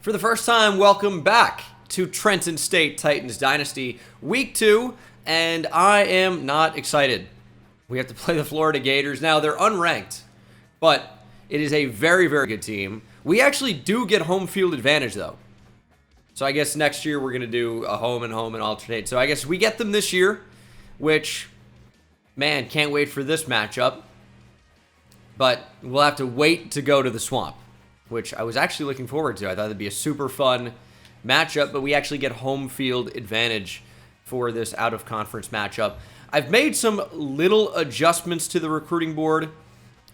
For the first time, welcome back to Trenton State Titans Dynasty Week 2, and I am not excited. We have to play the Florida Gators. Now, they're unranked, but it is a very, very good team. We actually do get home field advantage, though. So I guess next year we're going to do a home and alternate. So I guess we get them this year, which, man, can't wait for this matchup. But we'll have to wait to go to the Swamp, which I was actually looking forward to. I thought it'd be a super fun matchup, but we actually get home field advantage for this out-of-conference matchup. I've made some little adjustments to the recruiting board.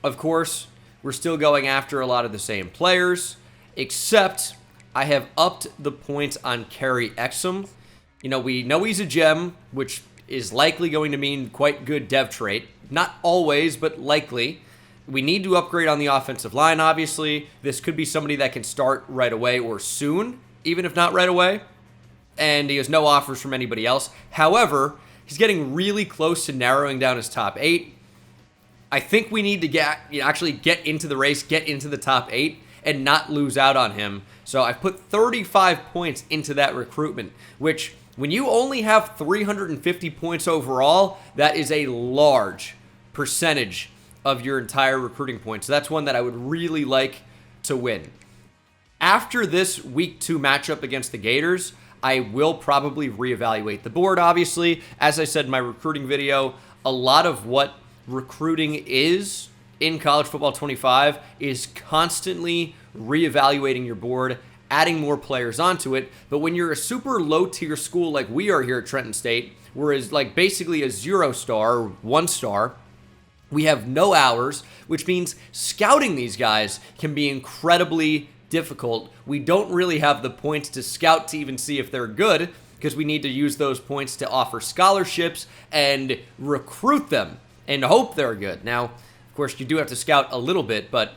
Of course, we're still going after a lot of the same players, except I have upped the points on Kerry Exum. You know, we know he's a gem, which is likely going to mean quite good dev trait. Not always, but likely. We need to upgrade on the offensive line, obviously. This could be somebody that can start right away or soon, even if not right away. And he has no offers from anybody else. However, he's getting really close to narrowing down his top 8. I think we need to actually get into the race, get into the top 8, and not lose out on him. So I've put 35 points into that recruitment, which when you only have 350 points overall, that is a large percentage of your entire recruiting points. So that's one that I would really like to win. After this Week 2 matchup against the Gators, I will probably reevaluate the board, obviously. As I said in my recruiting video, a lot of what recruiting is in College Football 25 is constantly reevaluating your board, adding more players onto it. But when you're a super low-tier school like we are here at Trenton State, whereas like basically a 0-star or 1-star, we have no hours, which means scouting these guys can be incredibly difficult. We don't really have the points to scout to even see if they're good, because we need to use those points to offer scholarships and recruit them and hope they're good. Now, of course, you do have to scout a little bit, but,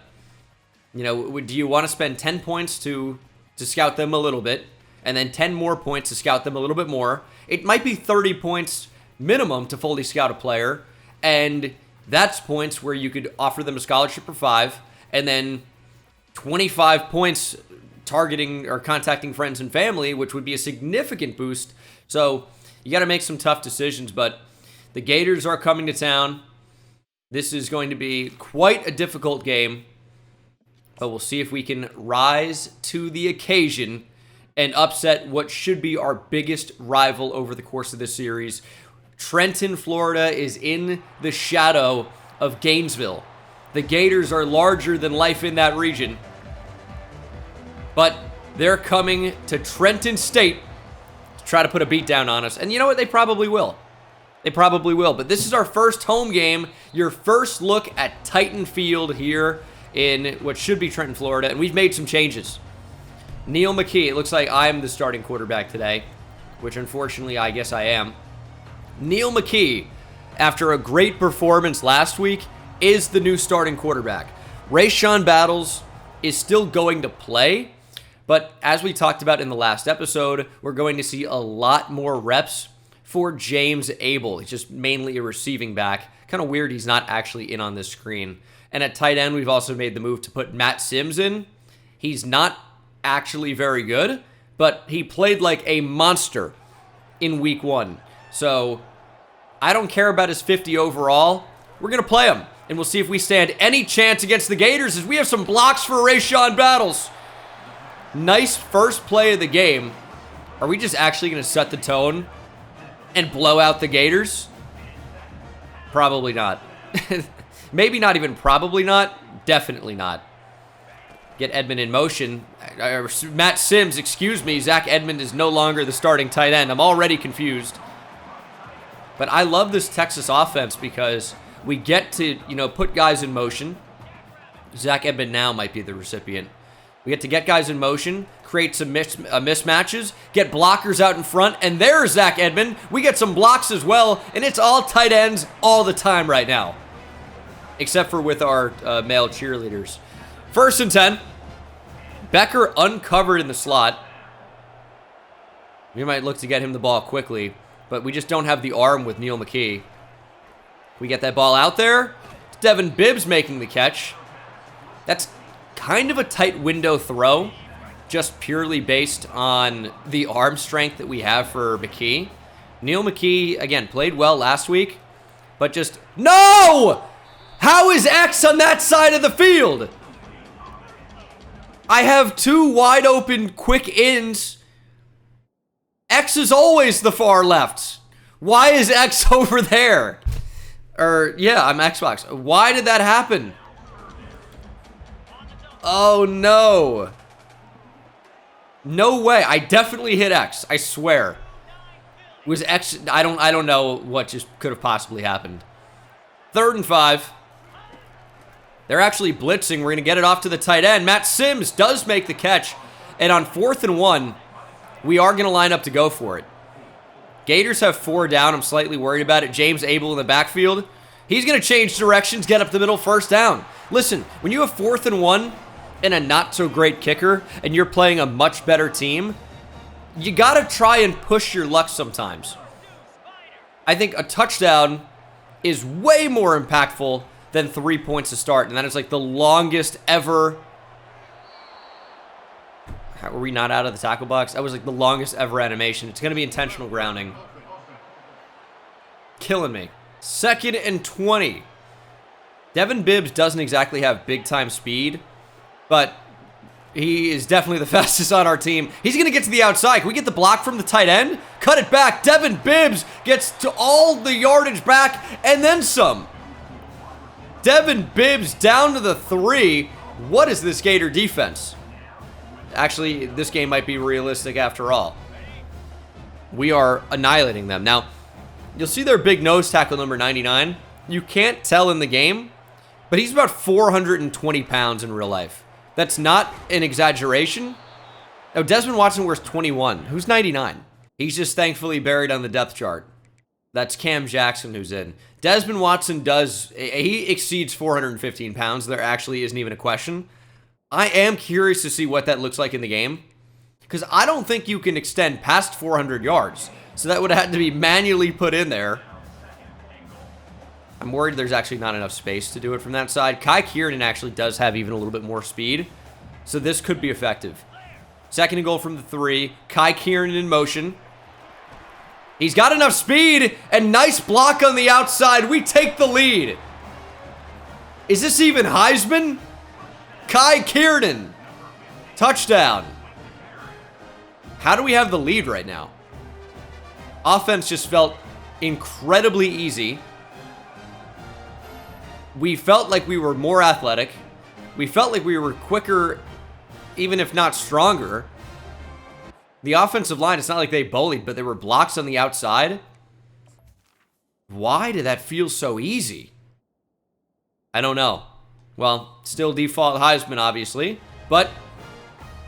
you know, do you want to spend 10 points to scout them a little bit, and then 10 more points to scout them a little bit more? It might be 30 points minimum to fully scout a player, and that's points where you could offer them a scholarship for 5, and then 25 points targeting or contacting friends and family, which would be a significant boost. So you got to make some tough decisions, but the Gators are coming to town. This is going to be quite a difficult game, but we'll see if we can rise to the occasion and upset what should be our biggest rival over the course of this series. Trenton, Florida is in the shadow of Gainesville. The Gators are larger than life in that region, but they're coming to Trenton State to try to put a beat down on us. And you know what? They probably will. They probably will. But this is our first home game, your first look at Titan Field here in what should be Trenton, Florida, and we've made some changes. Neil McKee, it looks like I'm the starting quarterback today, which unfortunately I guess I am. Neil McKee, after a great performance last week, is the new starting quarterback. Rayshawn Battles is still going to play, but as we talked about in the last episode, we're going to see a lot more reps for James Abel. He's just mainly a receiving back. Kind of weird he's not actually in on this screen. And at tight end, we've also made the move to put Matt Sims in. He's not actually very good, but he played like a monster in Week 1. So I don't care about his 50 overall. We're going to play him, and we'll see if we stand any chance against the Gators as we have some blocks for Rayshawn Battles. Nice first play of the game. Are we just actually going to set the tone and blow out the Gators? Probably not. Maybe not even probably not. Definitely not. Get Edmond in motion. Matt Sims, excuse me. Zach Edmond is no longer the starting tight end. I'm already confused. But I love this Texas offense because we get to, put guys in motion. Zach Edmond now might be the recipient. We get to get guys in motion, create some mismatches, get blockers out in front, and there's Zach Edmond. We get some blocks as well, and it's all tight ends all the time right now. Except for with our male cheerleaders. 1st and 10. Becker uncovered in the slot. We might look to get him the ball quickly, but we just don't have the arm with Neil McKee. We get that ball out there. It's Devin Bibbs making the catch. That's kind of a tight window throw. just purely based on the arm strength that we have for McKee. Neil McKee, again, played well last week, but just... No! How is X on that side of the field? I have two wide open quick ins. X is always the far left. Why is X over there? Or, yeah, I'm Xbox. Why did that happen? Oh, no. No way. I definitely hit X. I swear. It was X. I don't know what just could have possibly happened. 3rd and 5. They're actually blitzing. We're going to get it off to the tight end. Matt Sims does make the catch. And on 4th and 1, we are going to line up to go for it. Gators have 4 down. I'm slightly worried about it. James Abel in the backfield. He's going to change directions, get up the middle, 1st down. Listen, when you have 4th and 1 and a not-so-great kicker, and you're playing a much better team, you got to try and push your luck sometimes. I think a touchdown is way more impactful than 3 points to start, and that is like the longest ever... How, were we not out of the tackle box? That was like the longest ever animation. It's going to be intentional grounding. Killing me. 2nd and 20. Devin Bibbs doesn't exactly have big-time speed, but he is definitely the fastest on our team. He's going to get to the outside. Can we get the block from the tight end? Cut it back. Devin Bibbs gets to all the yardage back and then some. Devin Bibbs down to the 3. What is this Gator defense? Actually, this game might be realistic after all. We are annihilating them. Now, you'll see their big nose tackle number 99. You can't tell in the game, but he's about 420 pounds in real life. That's not an exaggeration. Now, Desmond Watson wears 21. Who's 99? He's just thankfully buried on the depth chart. That's Cam Jackson who's in. Desmond Watson he exceeds 415 pounds. There actually isn't even a question. I am curious to see what that looks like in the game, because I don't think you can extend past 400 yards. So that would have had to be manually put in there. I'm worried there's actually not enough space to do it from that side. Kai Kieran actually does have even a little bit more speed, so this could be effective. 2nd and goal from the 3. Kai Kieran in motion. He's got enough speed, and nice block on the outside. We take the lead. Is this even Heisman? Kai Kieran. Touchdown. How do we have the lead right now? Offense just felt incredibly easy. We felt like we were more athletic. We felt like we were quicker, even if not stronger. The offensive line, it's not like they bullied, but there were blocks on the outside. Why did that feel so easy? I don't know. Well, still default Heisman, obviously. But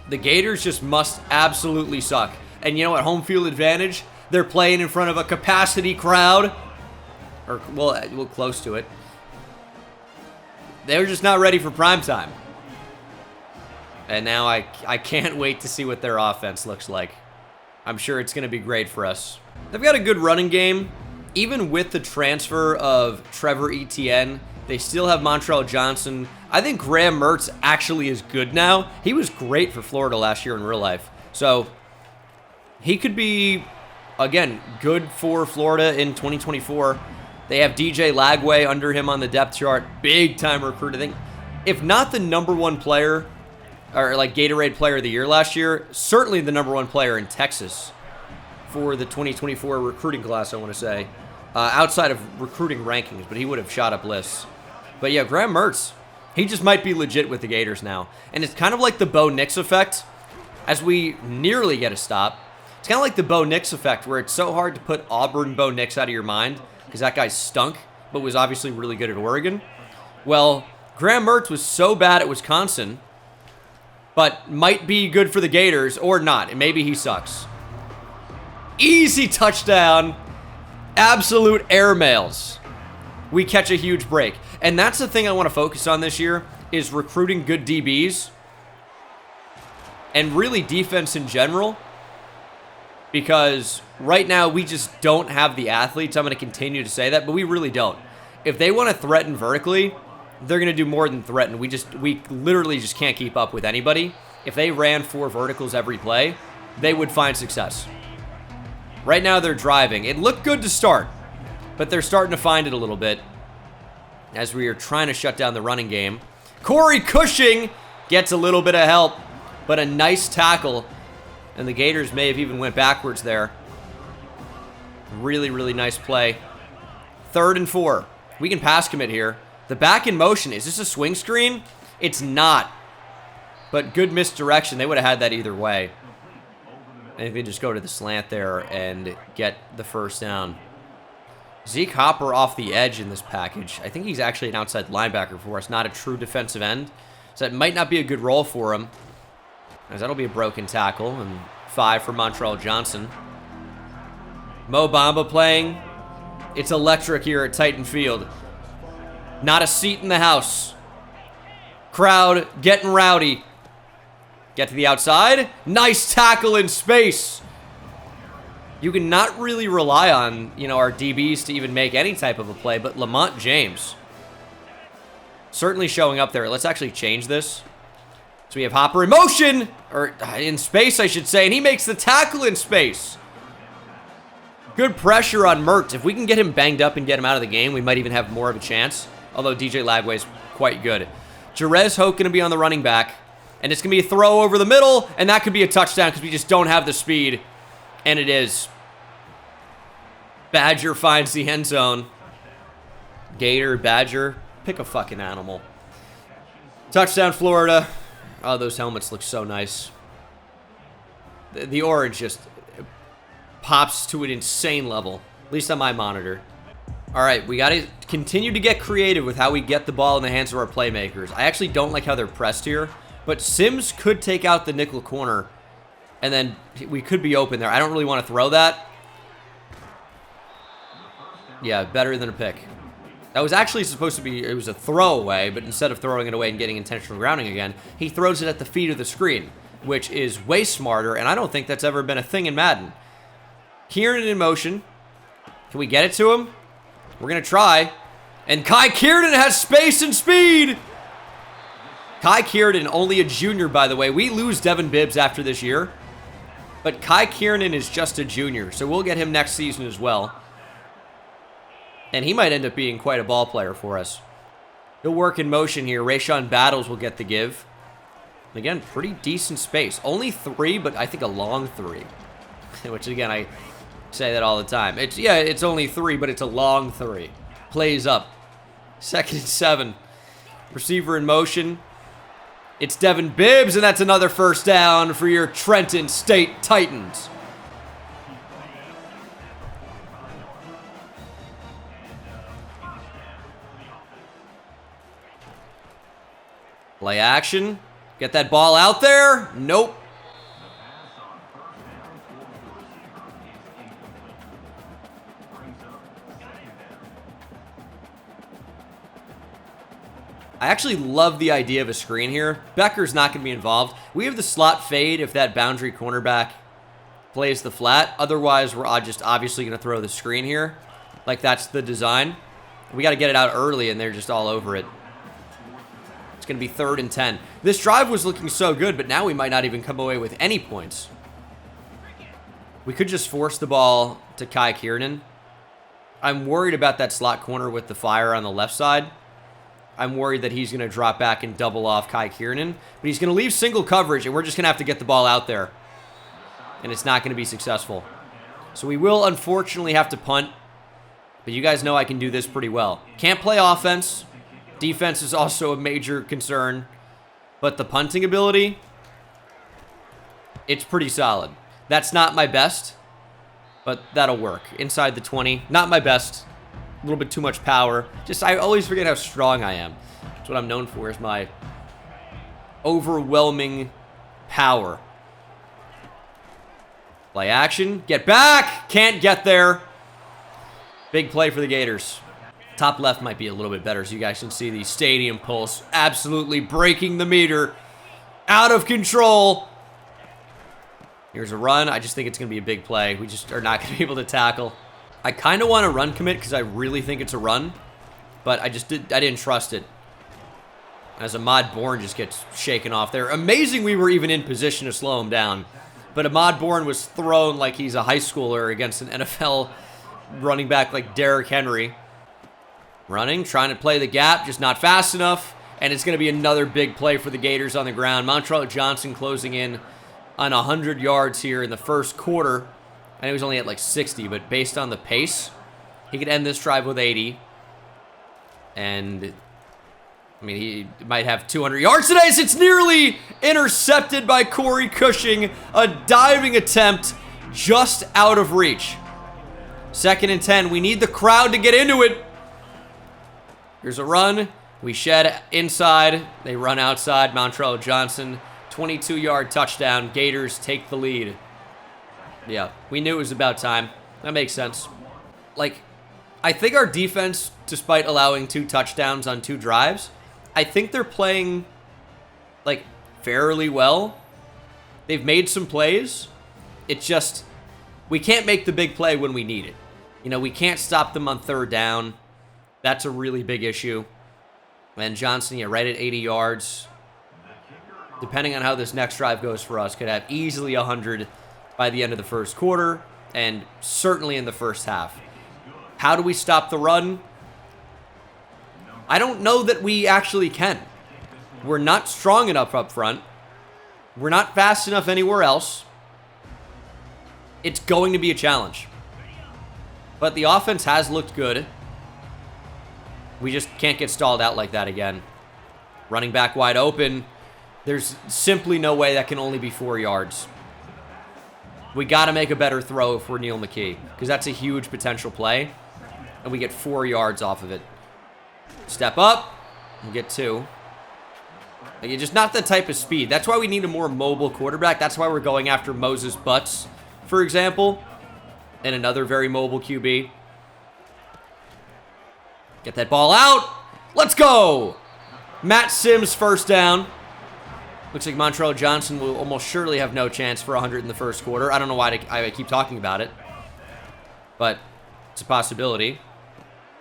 the Gators just must absolutely suck. And you know what? Home field advantage. They're playing in front of a capacity crowd. Or, well, close to it. They're just not ready for prime time. And now I can't wait to see what their offense looks like. I'm sure it's going to be great for us. They've got a good running game. Even with the transfer of Trevor Etienne, they still have Montrell Johnson. I think Graham Mertz actually is good now. He was great for Florida last year in real life. So he could be, again, good for Florida in 2024. They have DJ Lagway under him on the depth chart. Big time recruit. I think, if not the #1 player, or like Gatorade Player of the Year last year, certainly the #1 player in Texas for the 2024 recruiting class, I want to say. Outside of recruiting rankings, but he would have shot up lists. But yeah, Graham Mertz, he just might be legit with the Gators now. And it's kind of like the Bo Nix effect, as we nearly get a stop. It's kind of like the Bo Nix effect, where it's so hard to put Auburn Bo Nix out of your mind, because that guy stunk, but was obviously really good at Oregon. Well, Graham Mertz was so bad at Wisconsin, but might be good for the Gators, or not, and maybe he sucks. Easy touchdown. Absolute airmails. We catch a huge break. And that's the thing I want to focus on this year, is recruiting good DBs. And really defense in general. Because right now we just don't have the athletes. I'm going to continue to say that, but we really don't. If they want to threaten vertically, they're going to do more than threaten. We literally just can't keep up with anybody. if they ran 4 verticals every play, they would find success. Right now, they're driving. It looked good to start, but they're starting to find it a little bit as we are trying to shut down the running game. Corey Cushing gets a little bit of help, but a nice tackle, and the Gators may have even went backwards there. Really, really nice play. 3rd and 4. We can pass commit here. The back in motion. Is this a swing screen? It's not. But good misdirection. They would have had that either way. And if they just go to the slant there and get the first down. Zeke Hopper off the edge in this package. I think he's actually an outside linebacker for us, not a true defensive end. So that might not be a good role for him, as that'll be a broken tackle. And 5 for Montreal Johnson. Mo Bamba playing. It's electric here at Titan Field. Not a seat in the house. Crowd getting rowdy. Get to the outside. Nice tackle in space. You can not really rely on, our DBs to even make any type of a play, but Lamont James certainly showing up there. Let's actually change this. So we have Hopper in motion, or in space, I should say, and he makes the tackle in space. Good pressure on Mertz. If we can get him banged up and get him out of the game, we might even have more of a chance, although DJ Lagway's quite good. Jerez Hoke going to be on the running back, and it's going to be a throw over the middle, and that could be a touchdown because we just don't have the speed. And it is. Badger finds the end zone. Gator, Badger, pick a fucking animal. Touchdown, Florida. Oh, those helmets look so nice. The orange just pops to an insane level, at least on my monitor. All right, we got to continue to get creative with how we get the ball in the hands of our playmakers. I actually don't like how they're pressed here, but Sims could take out the nickel corner, and then we could be open there. I don't really want to throw that. Yeah, better than a pick. That was actually supposed to be, it was a throwaway, but instead of throwing it away and getting intentional grounding again, he throws it at the feet of the screen, which is way smarter, and I don't think that's ever been a thing in Madden. Kieran in motion. Can we get it to him? We're going to try. And Kai Kiernan has space and speed. Kai Kiernan, only a junior, by the way. We lose Devin Bibbs after this year. But Kai Kiernan is just a junior, so we'll get him next season as well. And he might end up being quite a ball player for us. He'll work in motion here. Rayshawn Battles will get the give. And again, pretty decent space. Only 3, but I think a long 3. Which, again, I say that all the time. It's only 3, but it's a long 3. Plays up. 2nd and 7. Receiver in motion. It's Devin Bibbs, and that's another first down for your Trenton State Titans. Play action. Get that ball out there. Nope. I actually love the idea of a screen here. Becker's not going to be involved. We have the slot fade if that boundary cornerback plays the flat. Otherwise, we're just obviously going to throw the screen here. Like that's the design. We got to get it out early, and they're just all over it. It's going to be 3rd and 10. This drive was looking so good, but now we might not even come away with any points. We could just force the ball to Kai Kiernan. I'm worried about that slot corner with the fire on the left side. I'm worried that he's going to drop back and double off Kai Kiernan. But he's going to leave single coverage, and we're just going to have to get the ball out there. And it's not going to be successful. So we will, unfortunately, have to punt. But you guys know I can do this pretty well. Can't play offense. Defense is also a major concern. But the punting ability, it's pretty solid. That's not my best, but that'll work. Inside the 20, not my best. A little bit too much power. I always forget how strong I am. That's what I'm known for, is my overwhelming power. Play action. Get back. Can't get there. Big play for the Gators. Top left might be a little bit better, so you guys can see the stadium pulse absolutely breaking the meter. Out of control. Here's a run. I just think it's going to be a big play. We just are not going to be able to tackle. I kind of want to run commit because I really think it's a run, but I didn't trust it. as Ahmad Bourne just gets shaken off there. Amazing we were even in position to slow him down. But Ahmad Bourne was thrown like he's a high schooler against an NFL running back like Derrick Henry. Running, trying to play the gap, just not fast enough. And it's going to be another big play for the Gators on the ground. Montreal Johnson closing in on 100 yards here in the first quarter. I know he's only at like 60, but based on the pace, he could end this drive with 80. And, I mean, he might have 200 yards today. It's nearly intercepted by Corey Cushing. A diving attempt just out of reach. 2nd and 10. We need the crowd to get into it. Here's a run. We shed inside. They run outside. Montreal Johnson, 22-yard touchdown. Gators take the lead. Yeah, we knew it was about time. That makes sense. Like, I think our defense, despite allowing 2 touchdowns on 2 drives, I think they're playing, like, fairly well. They've made some plays. It's just, we can't make the big play when we need it. You know, we can't stop them on 3rd down. That's a really big issue. And Johnson, yeah, right at 80 yards. Depending on how this next drive goes for us, could have easily 100 by the end of the first quarter, and certainly in the first half. How do we stop the run? I don't know that we actually can. We're not strong enough up front. We're not fast enough anywhere else. It's going to be a challenge. But the offense has looked good. We just can't get stalled out like that again. Running back wide open. There's simply no way that can only be 4 yards. We got to make a better throw if we're Neil McKee, because that's a huge potential play, and we get 4 yards off of it. Step up, and get 2. Like, it's just not the type of speed. That's why we need a more mobile quarterback. That's why we're going after Moses Butts, for example, and another very mobile QB. Get that ball out. Let's go. Matt Sims, first down. Looks like Montreal Johnson will almost surely have no chance for 100 in the first quarter. I don't know why I keep talking about it, but it's a possibility.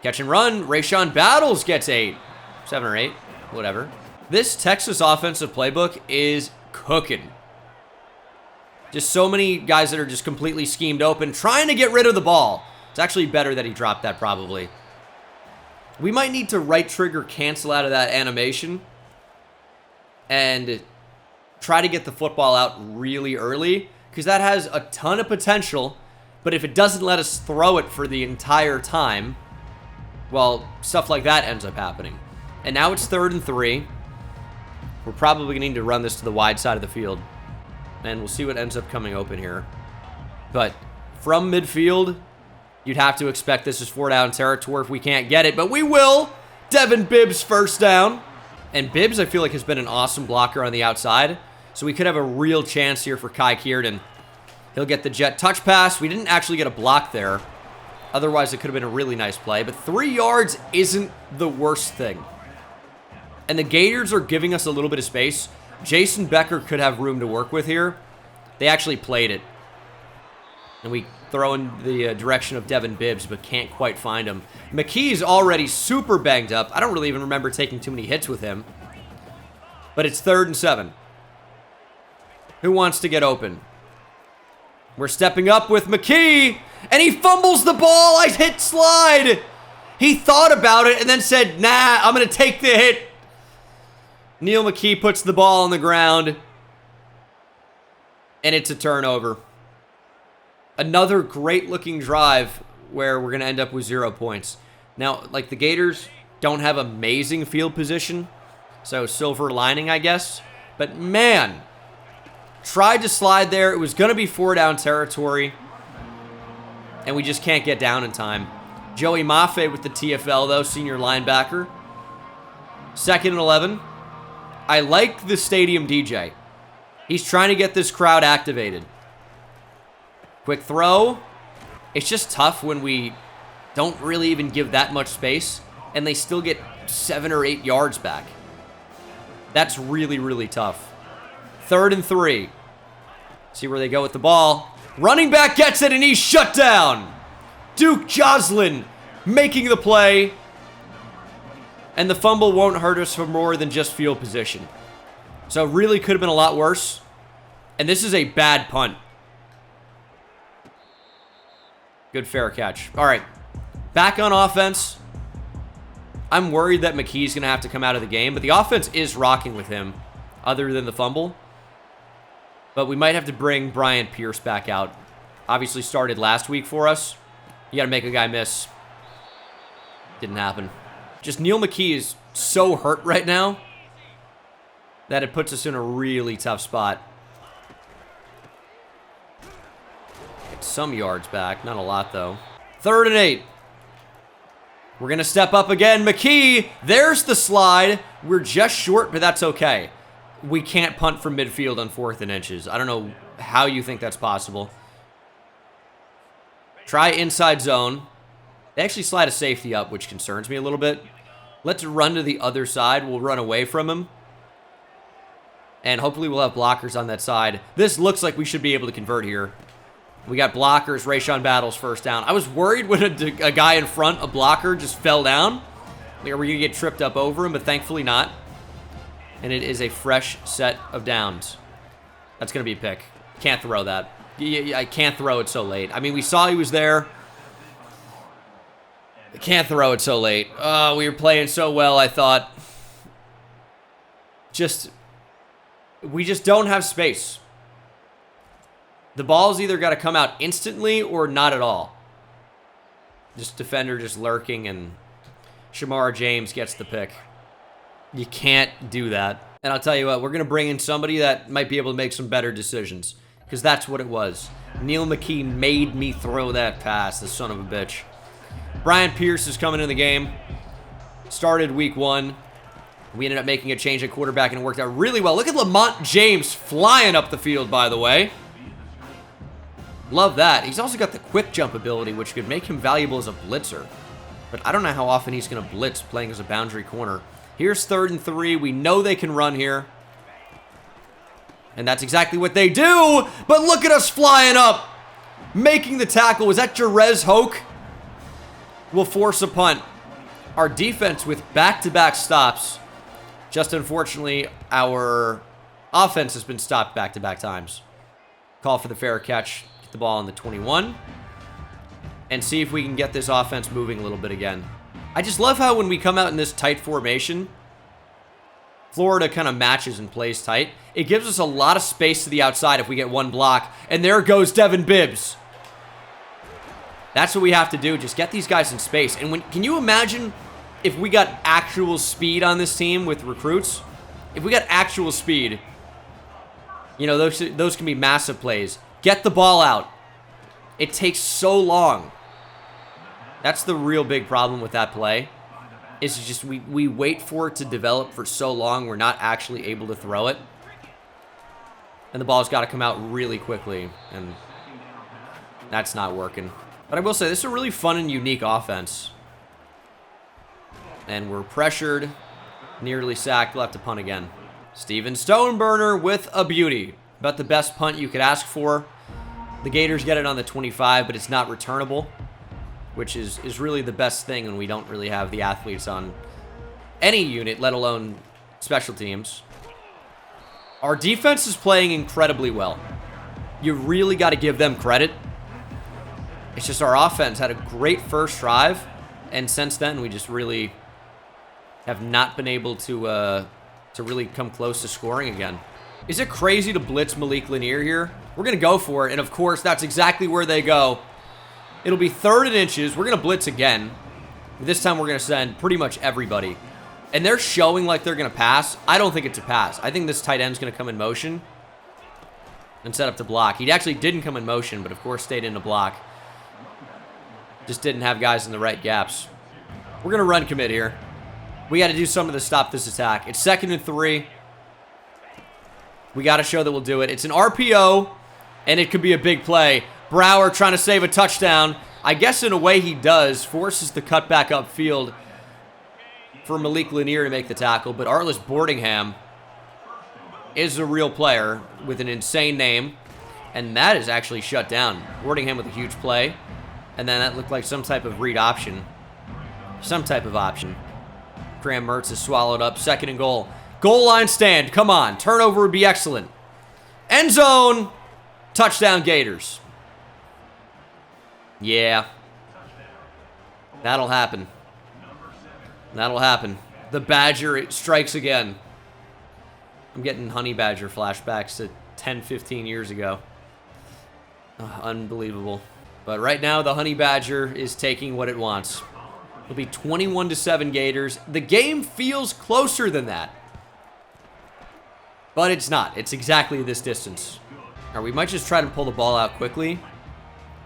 Catch and run. Rayshawn Battles gets 8. 7 or 8. Whatever. This Texas offensive playbook is cooking. Just so many guys that are just completely schemed open, trying to get rid of the ball. It's actually better that he dropped that, probably. We might need to right trigger cancel out of that animation and try to get the football out really early, because that has a ton of potential, but if it doesn't let us throw it for the entire time, well, stuff like that ends up happening. And now it's 3rd and 3. We're probably going to need to run this to the wide side of the field, and we'll see what ends up coming open here. But from midfield, you'd have to expect this is 4-down territory if we can't get it, but we will. Devin Bibbs, first down. And Bibbs, I feel like, has been an awesome blocker on the outside, so we could have a real chance here for Kai Kierden. He'll get the jet touch pass. We didn't actually get a block there. Otherwise, it could have been a really nice play, but 3 yards isn't the worst thing. And the Gators are giving us a little bit of space. Jason Becker could have room to work with here. They actually played it. And we throw in the direction of Devin Bibbs, but can't quite find him. McKee's already super banged up. I don't really even remember taking too many hits with him. But it's 3rd and 7. Who wants to get open? We're stepping up with McKee, and he fumbles the ball. I hit slide. He thought about it and then said, nah, I'm going to take the hit. Neil McKee puts the ball on the ground, and it's a turnover. Another great-looking drive where we're going to end up with 0 points. Now, like, the Gators don't have amazing field position, so silver lining, I guess. But, man, tried to slide there. It was going to be 4-down territory, and we just can't get down in time. Joey Mafe with the TFL, though, senior linebacker. 2nd and 11. I like the stadium DJ. He's trying to get this crowd activated. Quick throw. It's just tough when we don't really even give that much space, and they still get 7 or 8 yards back. That's really, really tough. 3rd and 3. See where they go with the ball. Running back gets it, and he's shut down. Duke Joslin making the play. And the fumble won't hurt us for more than just field position. So it really could have been a lot worse. And this is a bad punt. Good fair catch. All right. Back on offense. I'm worried that McKee's going to have to come out of the game. But the offense is rocking with him, other than the fumble. But we might have to bring Brian Pierce back out. Obviously started last week for us. You got to make a guy miss. Didn't happen. Just Neil McKee is so hurt right now that it puts us in a really tough spot. Get some yards back. Not a lot, though. 3rd and 8. We're going to step up again. McKee, there's the slide. We're just short, but that's okay. We can't punt from midfield on 4th and inches. I don't know how you think that's possible. Try inside zone. They actually slide a safety up, which concerns me a little bit. Let's run to the other side. We'll run away from him. And hopefully we'll have blockers on that side. This looks like we should be able to convert here. We got blockers. Rayshawn Battles first down. I was worried when a guy in front, a blocker, just fell down. Like, are we going to get tripped up over him? But thankfully not. And it is a fresh set of downs. That's going to be a pick. Can't throw that. I can't throw it so late. I mean, we saw he was there. I can't throw it so late. Oh, we were playing so well, I thought. We just don't have space. The ball's either got to come out instantly or not at all. Just defender just lurking, and Shamar James gets the pick. You can't do that. And I'll tell you what, we're going to bring in somebody that might be able to make some better decisions. Because that's what it was. Neil McKee made me throw that pass, the son of a bitch. Brian Pierce is coming in the game. Started week 1. We ended up making a change at quarterback, and it worked out really well. Look at Lamont James flying up the field, by the way. Love that. He's also got the quick jump ability, which could make him valuable as a blitzer. But I don't know how often he's going to blitz playing as a boundary corner. Here's 3rd and 3. We know they can run here. And that's exactly what they do. But look at us flying up. Making the tackle. Was that Jerez Hoke? Will force a punt. Our defense with back-to-back stops. Just unfortunately, our offense has been stopped back-to-back times. Call for the fair catch. Get the ball on the 21. And see if we can get this offense moving a little bit again. I just love how when we come out in this tight formation, Florida kind of matches and plays tight. It gives us a lot of space to the outside if we get one block. And there goes Devin Bibbs. That's what we have to do. Just get these guys in space. And can you imagine if we got actual speed on this team with recruits? If we got actual speed, you know, those can be massive plays. Get the ball out. It takes so long. That's the real big problem with that play. It's just we wait for it to develop for so long, we're not actually able to throw it. And the ball's got to come out really quickly, and that's not working. But I will say, this is a really fun and unique offense. And we're pressured, nearly sacked, we'll have to punt again. Steven Stoneburner with a beauty. About the best punt you could ask for. The Gators get it on the 25, but it's not returnable, which is really the best thing when we don't really have the athletes on any unit, let alone special teams. Our defense is playing incredibly well. You really got to give them credit. It's just our offense had a great first drive, and since then we just really have not been able to really come close to scoring again. Is it crazy to blitz Malik Lanier here? We're going to go for it, and of course that's exactly where they go. It'll be 3rd and inches. We're going to blitz again. This time we're going to send pretty much everybody. And they're showing like they're going to pass. I don't think it's a pass. I think this tight end's going to come in motion and set up to block. He actually didn't come in motion, but of course stayed in the block. Just didn't have guys in the right gaps. We're going to run commit here. We got to do something to stop this attack. It's 2nd and 3. We got to show that we'll do it. It's an RPO, and it could be a big play. Brower trying to save a touchdown. I guess in a way he does. Forces the cut back upfield for Malik Lanier to make the tackle. But Arliss Boardingham is a real player with an insane name. And that is actually shut down. Boardingham with a huge play. And then that looked like some type of read option. Some type of option. Graham Mertz is swallowed up. 2nd and goal. Goal line stand. Come on. Turnover would be excellent. End zone. Touchdown Gators. Yeah. That'll happen. That'll happen. The Badger strikes again. I'm getting Honey Badger flashbacks to 10, 15 years ago. Unbelievable. But right now, the Honey Badger is taking what it wants. It'll be 21-7 Gators. The game feels closer than that. But it's not. It's exactly this distance. Or we might just try to pull the ball out quickly,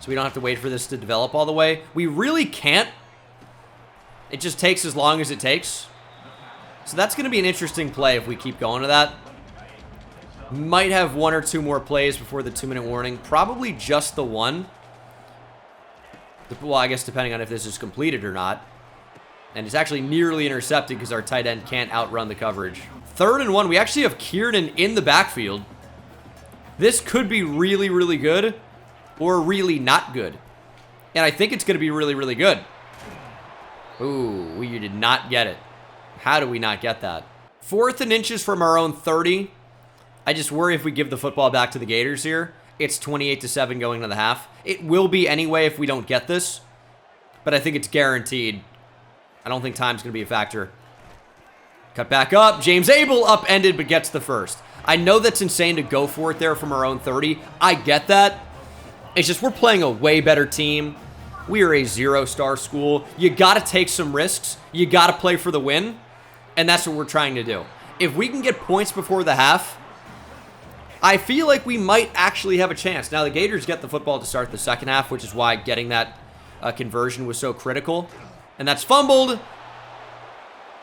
so we don't have to wait for this to develop all the way. We really can't. It just takes as long as it takes. So that's going to be an interesting play if we keep going to that. Might have 1 or 2 more plays before the 2-minute warning. Probably just the one. Well, I guess depending on if this is completed or not. And it's actually nearly intercepted because our tight end can't outrun the coverage. 3rd and 1. We actually have Kieran in the backfield. This could be really, really good or really not good. And I think it's going to be really, really good. Ooh, we did not get it. How do we not get that? 4th and inches from our own 30. I just worry if we give the football back to the Gators here. It's 28-7 going to the half. It will be anyway if we don't get this. But I think it's guaranteed. I don't think time's going to be a factor. Cut back up. James Abel upended but gets the first. I know that's insane to go for it there from our own 30. I get that. It's just we're playing a way better team. We are a 0-star school. You got to take some risks. You got to play for the win. And that's what we're trying to do. If we can get points before the half, I feel like we might actually have a chance. Now, the Gators get the football to start the 2nd half, which is why getting that conversion was so critical. And that's fumbled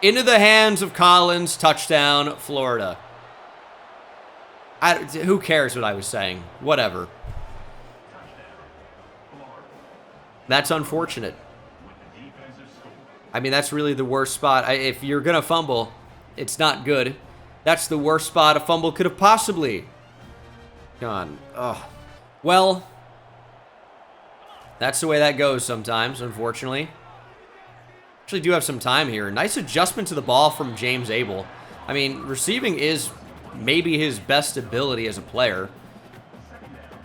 into the hands of Collins. Touchdown, Florida. Who cares what I was saying? Whatever. That's unfortunate. I mean, that's really the worst spot. If you're going to fumble, it's not good. That's the worst spot a fumble could have possibly gone. Ugh. Well, that's the way that goes sometimes, unfortunately. Actually do have some time here. Nice adjustment to the ball from James Abel. I mean, receiving is maybe his best ability as a player.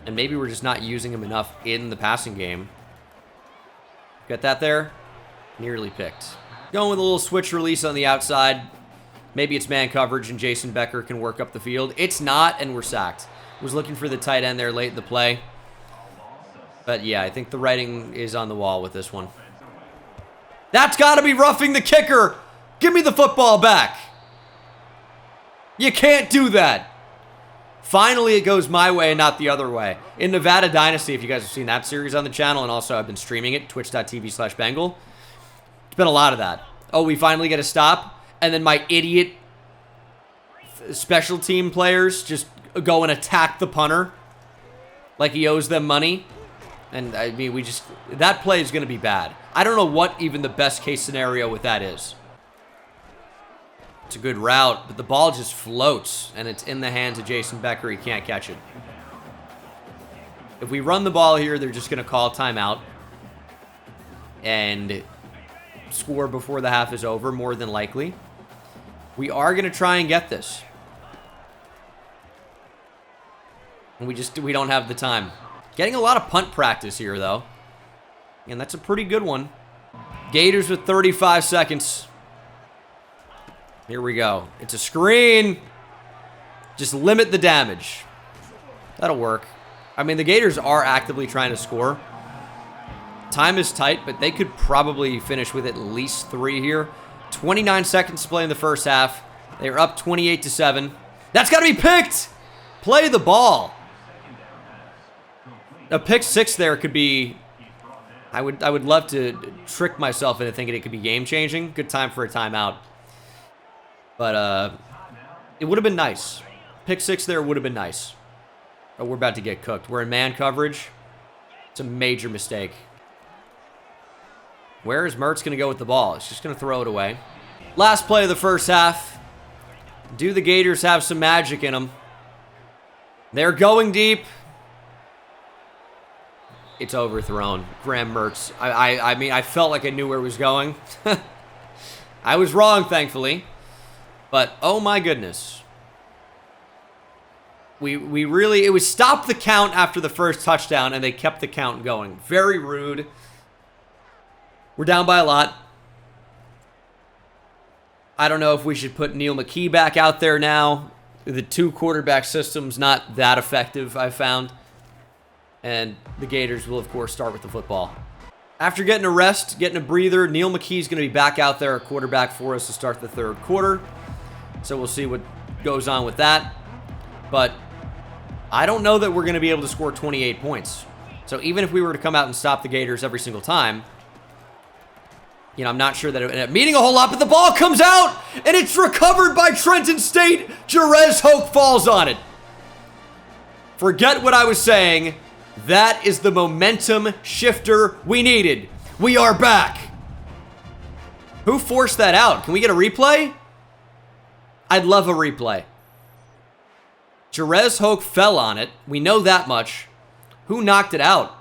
And maybe we're just not using him enough in the passing game. Got that there? Nearly picked. Going with a little switch release on the outside. Maybe it's man coverage and Jason Becker can work up the field. It's not, and we're sacked. Was looking for the tight end there late in the play. But yeah, I think the writing is on the wall with this one. That's got to be roughing the kicker. Give me the football back. You can't do that. Finally, it goes my way and not the other way. In Nevada Dynasty, if you guys have seen that series on the channel, and also I've been streaming it, twitch.tv/Bengal. It's been a lot of that. Oh, we finally get a stop, and then my idiot special team players just go and attack the punter like he owes them money. And I mean, that play is going to be bad. I don't know what even the best case scenario with that is. It's a good route, but the ball just floats, and it's in the hands of Jason Becker. He can't catch it. If we run the ball here, they're just going to call timeout and score before the half is over, more than likely. We are going to try and get this. And we don't have the time. Getting a lot of punt practice here, though. And that's a pretty good one. Gators with 35 seconds. Here we go. It's a screen. Just limit the damage. That'll work. I mean, the Gators are actively trying to score. Time is tight, but they could probably finish with at least 3 here. 29 seconds to play in the first half. They're up 28-7. That's got to be picked. Play the ball. A pick 6 there could be... I would love to trick myself into thinking it could be game-changing. Good time for a timeout. But it would have been nice. Pick 6 there would have been nice. But we're about to get cooked. We're in man coverage. It's a major mistake. Where is Mertz going to go with the ball? He's just going to throw it away. Last play of the first half. Do the Gators have some magic in them? They're going deep. It's overthrown. Graham Mertz. I mean, I felt like I knew where it was going. I was wrong, thankfully. But, oh my goodness. We really, it was stop the count after the first touchdown, and they kept the count going. Very rude. We're down by a lot. I don't know if we should put Neil McKee back out there now. The 2 quarterback system's not that effective, I've found. And the Gators will, of course, start with the football. After getting a rest, getting a breather, Neil McKee's going to be back out there at quarterback for us to start the 3rd quarter. So we'll see what goes on with that. But I don't know that we're going to be able to score 28 points. So even if we were to come out and stop the Gators every single time, you know, I'm not sure that it ended up meaning a whole lot, but the ball comes out, and it's recovered by Trenton State. Jerez Hoke falls on it. Forget what I was saying. That is the momentum shifter we needed. We are back. Who forced that out? Can we get a replay? I'd love a replay. Jerez Hoke fell on it. We know that much. Who knocked it out?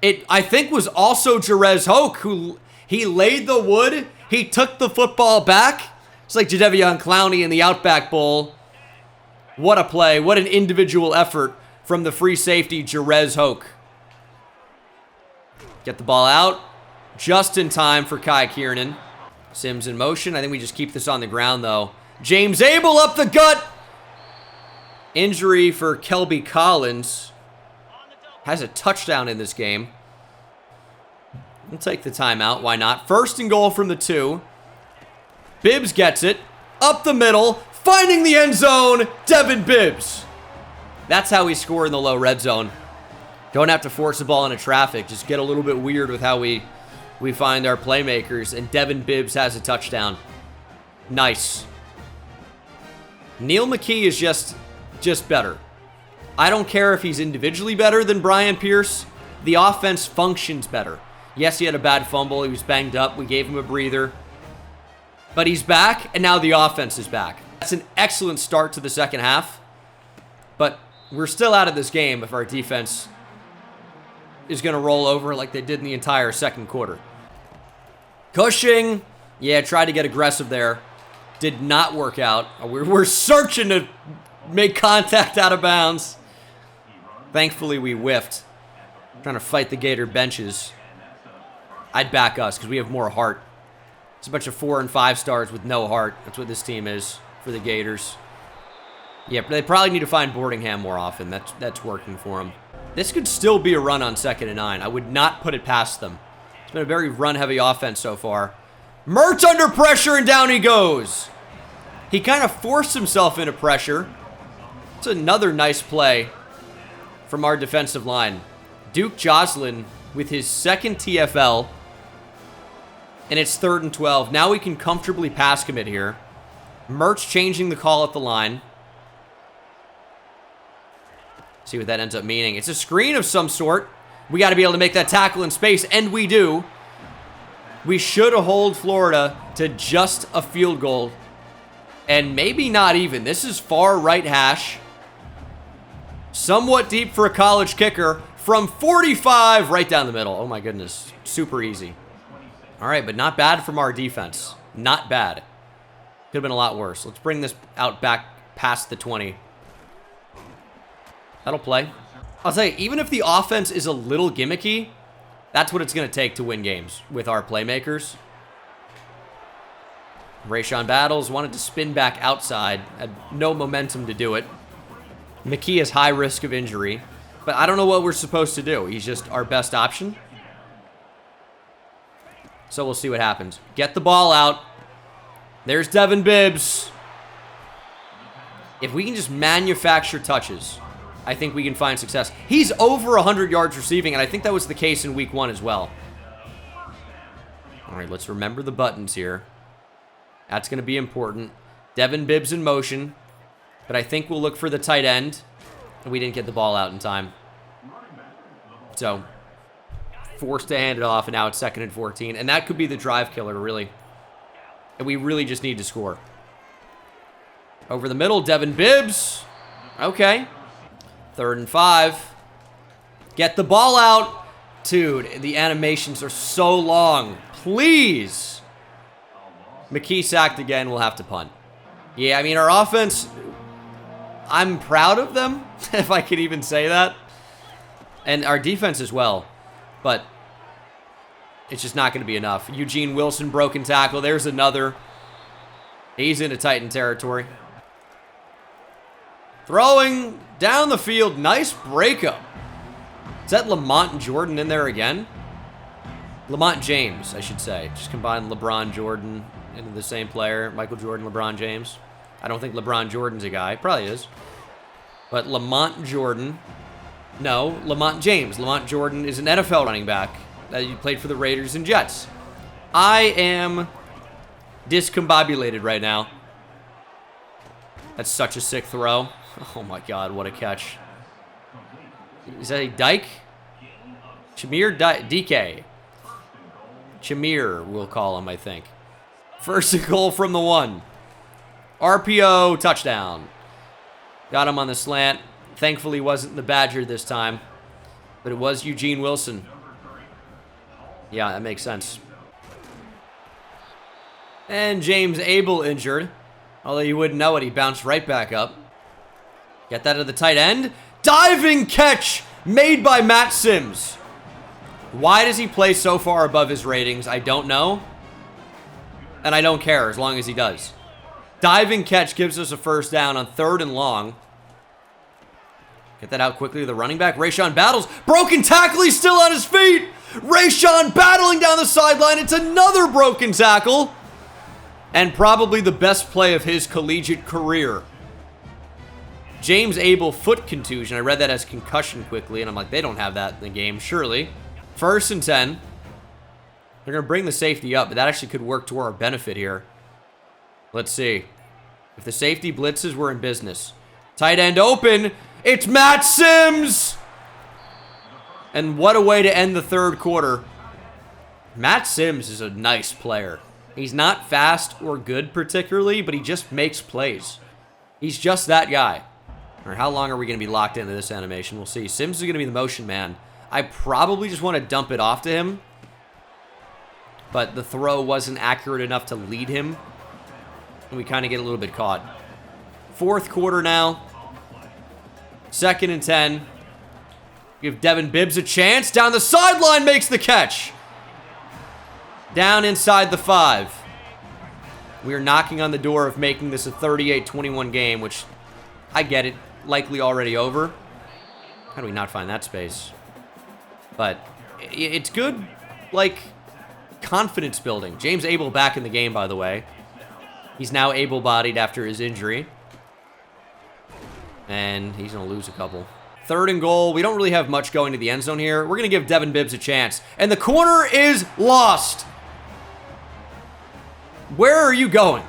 It, I think, was also Jerez Hoke who... He laid the wood. He took the football back. It's like Jadeveon Clowney in the Outback Bowl. What a play. What an individual effort from the free safety, Jerez Hoke. Get the ball out. Just in time for Kai Kiernan. Sims in motion. I think we just keep this on the ground, though. James Abel up the gut. Injury for Kelby Collins. Has a touchdown in this game. We'll take the timeout. Why not? 1st and goal from the 2. Bibbs gets it. Up the middle. Finding the end zone. Devin Bibbs. That's how we score in the low red zone. Don't have to force the ball into traffic. Just get a little bit weird with how we find our playmakers. And Devin Bibbs has a touchdown. Nice. Neil McKee is just better. I don't care if he's individually better than Brian Pierce. The offense functions better. Yes, he had a bad fumble. He was banged up. We gave him a breather. But he's back, and now the offense is back. That's an excellent start to the second half. But we're still out of this game if our defense is going to roll over like they did in the entire second quarter. Cushing. Yeah, tried to get aggressive there. Did not work out. We're searching to make contact out of bounds. Thankfully, we whiffed. Trying to fight the Gator benches. I'd back us because we have more heart. It's a bunch of 4 and 5 stars with no heart. That's what this team is for the Gators. Yeah, but they probably need to find Boardingham more often. That's working for them. This could still be a run on 2nd and 9. I would not put it past them. It's been a very run-heavy offense so far. Mertz under pressure, and down he goes. He kind of forced himself into pressure. It's another nice play from our defensive line. Duke Joslin with his 2nd TFL. And it's 3rd and 12. Now we can comfortably pass commit here. Mertz changing the call at the line. See what that ends up meaning. It's a screen of some sort. We got to be able to make that tackle in space, and we do. We should hold Florida to just a field goal. And maybe not even. This is far right hash. Somewhat deep for a college kicker. From 45, right down the middle. Oh my goodness. Super easy. All right, but not bad from our defense. Not bad. Could have been a lot worse. Let's bring this out back past the 20. That'll play. I'll tell you, even if the offense is a little gimmicky, that's what it's going to take to win games with our playmakers. Rayshawn Battles wanted to spin back outside. Had no momentum to do it. McKee has high risk of injury. But I don't know what we're supposed to do. He's just our best option. So we'll see what happens. Get the ball out. There's Devin Bibbs. If we can just manufacture touches, I think we can find success. He's over 100 yards receiving, and I think that was the case in week 1 as well. All right, let's remember the buttons here. That's going to be important. Devin Bibbs in motion. But I think we'll look for the tight end. We didn't get the ball out in time. So, forced to hand it off, and now it's 2nd and 14. And that could be the drive killer, really. And we really just need to score. Over the middle, Devin Bibbs. Okay. 3rd and 5. Get the ball out. Dude, the animations are so long. Please. McKee sacked again. We'll have to punt. Yeah, I mean, our offense, I'm proud of them, if I could even say that. And our defense as well. But it's just not going to be enough. Eugene Wilson, broken tackle. There's another. He's into Titan territory. Throwing down the field. Nice breakup. Is that Lamont Jordan in there again? Lamont James, I should say. Just combine LeBron Jordan into the same player. Michael Jordan, LeBron James. I don't think LeBron Jordan's a guy. Probably is. But Lamont Jordan. No, Lamont James. Lamont Jordan is an NFL running back. He played for the Raiders and Jets. I am discombobulated right now. That's such a sick throw. Oh my God, what a catch. Is that a Dyke? Chamir DK. Chamir, we'll call him, I think. First and goal from the 1. RPO, touchdown. Got him on the slant. Thankfully, wasn't the Badger this time. But it was Eugene Wilson. Yeah, that makes sense. And James Abel injured. Although you wouldn't know it, he bounced right back up. Get that to the tight end. Diving catch made by Matt Sims. Why does he play so far above his ratings? I don't know. And I don't care as long as he does. Diving catch gives us a first down on 3rd and long. Get that out quickly to the running back. Rayshawn battles. Broken tackle. He's still on his feet. Rayshawn battling down the sideline. It's another broken tackle. And probably the best play of his collegiate career. James Abel, foot contusion. I read that as concussion quickly, and I'm like, they don't have that in the game, surely. 1st and 10. They're going to bring the safety up, but that actually could work to our benefit here. Let's see. If the safety blitzes, we're in business. Tight end open. It's Matt Sims! And what a way to end the 3rd quarter. Matt Sims is a nice player. He's not fast or good particularly, but he just makes plays. He's just that guy. All right, how long are we going to be locked into this animation? We'll see. Sims is going to be the motion man. I probably just want to dump it off to him. But the throw wasn't accurate enough to lead him. And we kind of get a little bit caught. 4th quarter now. 2nd and 10. Give Devin Bibbs a chance. Down the sideline, makes the catch. Down inside the 5. We are knocking on the door of making this a 38-21 game, which I get it. Likely already over. How do we not find that space? But it's good, like, confidence building. James Abel back in the game, by the way. He's now able-bodied after his injury. And he's going to lose a couple. 3rd and goal. We don't really have much going to the end zone here. We're going to give Devin Bibbs a chance. And the corner is lost. Where are you going?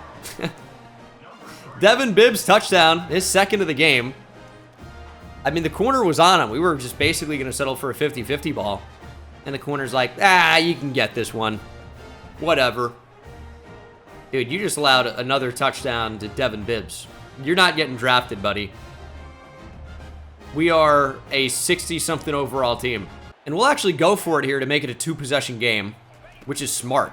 Devin Bibbs touchdown. His 2nd of the game. I mean, the corner was on him. We were just basically going to settle for a 50-50 ball. And the corner's like, you can get this one. Whatever. Dude, you just allowed another touchdown to Devin Bibbs. You're not getting drafted, buddy. We are a 60-something overall team. And we'll actually go for it here to make it a 2-possession game, which is smart.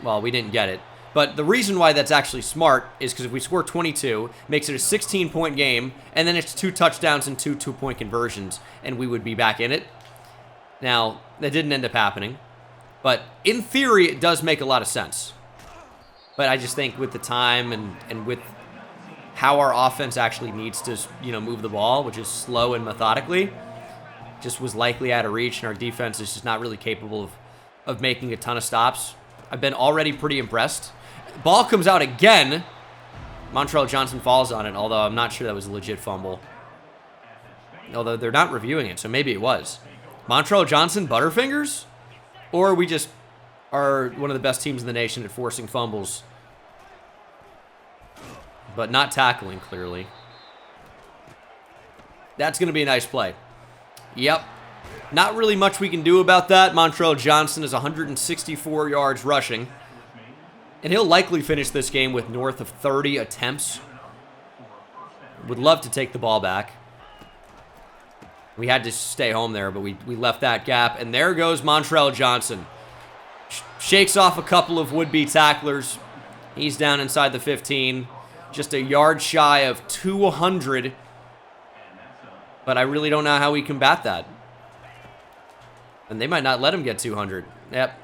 Well, we didn't get it. But the reason why that's actually smart is because if we score 22, makes it a 16-point game, and then it's 2 touchdowns and 2 two-point conversions, and we would be back in it. Now, that didn't end up happening. But in theory, it does make a lot of sense. But I just think with the time and with how our offense actually needs to, move the ball, which is slow and methodically, just was likely out of reach, and our defense is just not really capable of making a ton of stops. I've been already pretty impressed. Ball comes out again. Montrell Johnson falls on it, although I'm not sure that was a legit fumble. Although they're not reviewing it, so maybe it was. Montrell Johnson, Butterfingers? Or we just are one of the best teams in the nation at forcing fumbles. But not tackling, clearly. That's going to be a nice play. Yep. Not really much we can do about that. Montrell Johnson is 164 yards rushing. And he'll likely finish this game with north of 30 attempts. Would love to take the ball back. We had to stay home there, but we left that gap. And there goes Montrell Johnson. Shakes off a couple of would-be tacklers. He's down inside the 15. Just a yard shy of 200. But I really don't know how we combat that. And they might not let him get 200. Yep.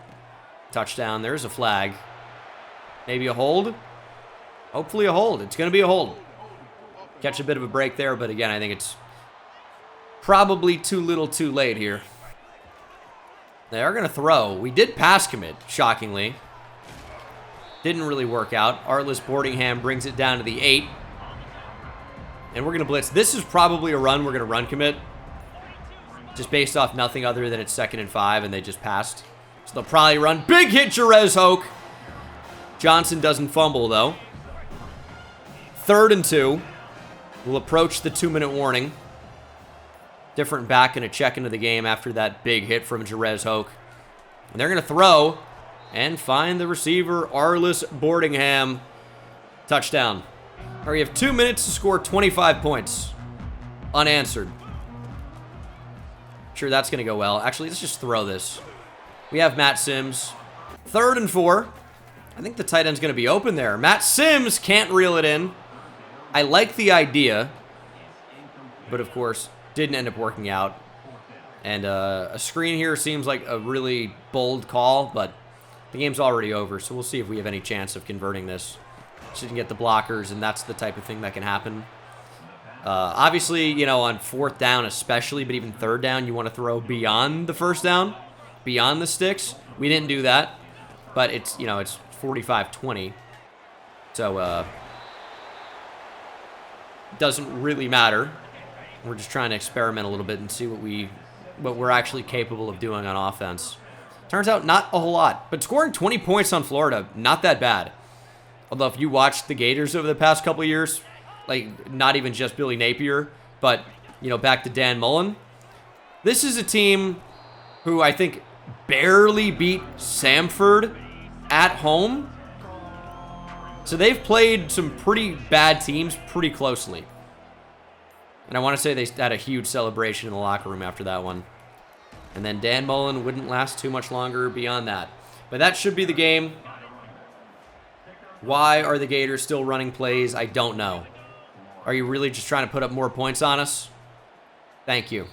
Touchdown. There's a flag. Maybe a hold? Hopefully a hold. It's going to be a hold. Catch a bit of a break there, but again, I think it's probably too little too late here. They are going to throw. We did pass commit, shockingly. Didn't really work out. Arliss Boardingham brings it down to the 8. And we're going to blitz. This is probably a run. We're going to run commit. Just based off nothing other than it's 2nd and 5, and they just passed. So they'll probably run. Big hit, Jerez Hoke. Johnson doesn't fumble, though. 3rd and 2. We'll approach the 2-minute warning. Different back and a check into the game after that big hit from Jerez Hoke. And they're going to throw and find the receiver, Arliss Boardingham. Touchdown. All right, we have 2 minutes to score 25 points. Unanswered. Sure, that's going to go well. Actually, let's just throw this. We have Matt Sims. 3rd and 4. I think the tight end's going to be open there. Matt Sims can't reel it in. I like the idea, but of course, didn't end up working out. And a screen here seems like a really bold call, but the game's already over, so we'll see if we have any chance of converting this. So you can get the blockers, and that's the type of thing that can happen. Obviously, you know, on 4th down especially, but even 3rd down, you want to throw beyond the 1st down, beyond the sticks. We didn't do that, but it's, you know, it's 45-20. So, doesn't really matter. We're just trying to experiment a little bit and see what we're actually capable of doing on offense. Turns out not a whole lot, but scoring 20 points on Florida, not that bad. Although if you watched the Gators over the past couple of years, like not even just Billy Napier, but you know, back to Dan Mullen, this is a team who I think barely beat Samford at home. So they've played some pretty bad teams pretty closely. And I want to say they had a huge celebration in the locker room after that one. And then Dan Mullen wouldn't last too much longer beyond that. But that should be the game. Why are the Gators still running plays? I don't know. Are you really just trying to put up more points on us? Thank you.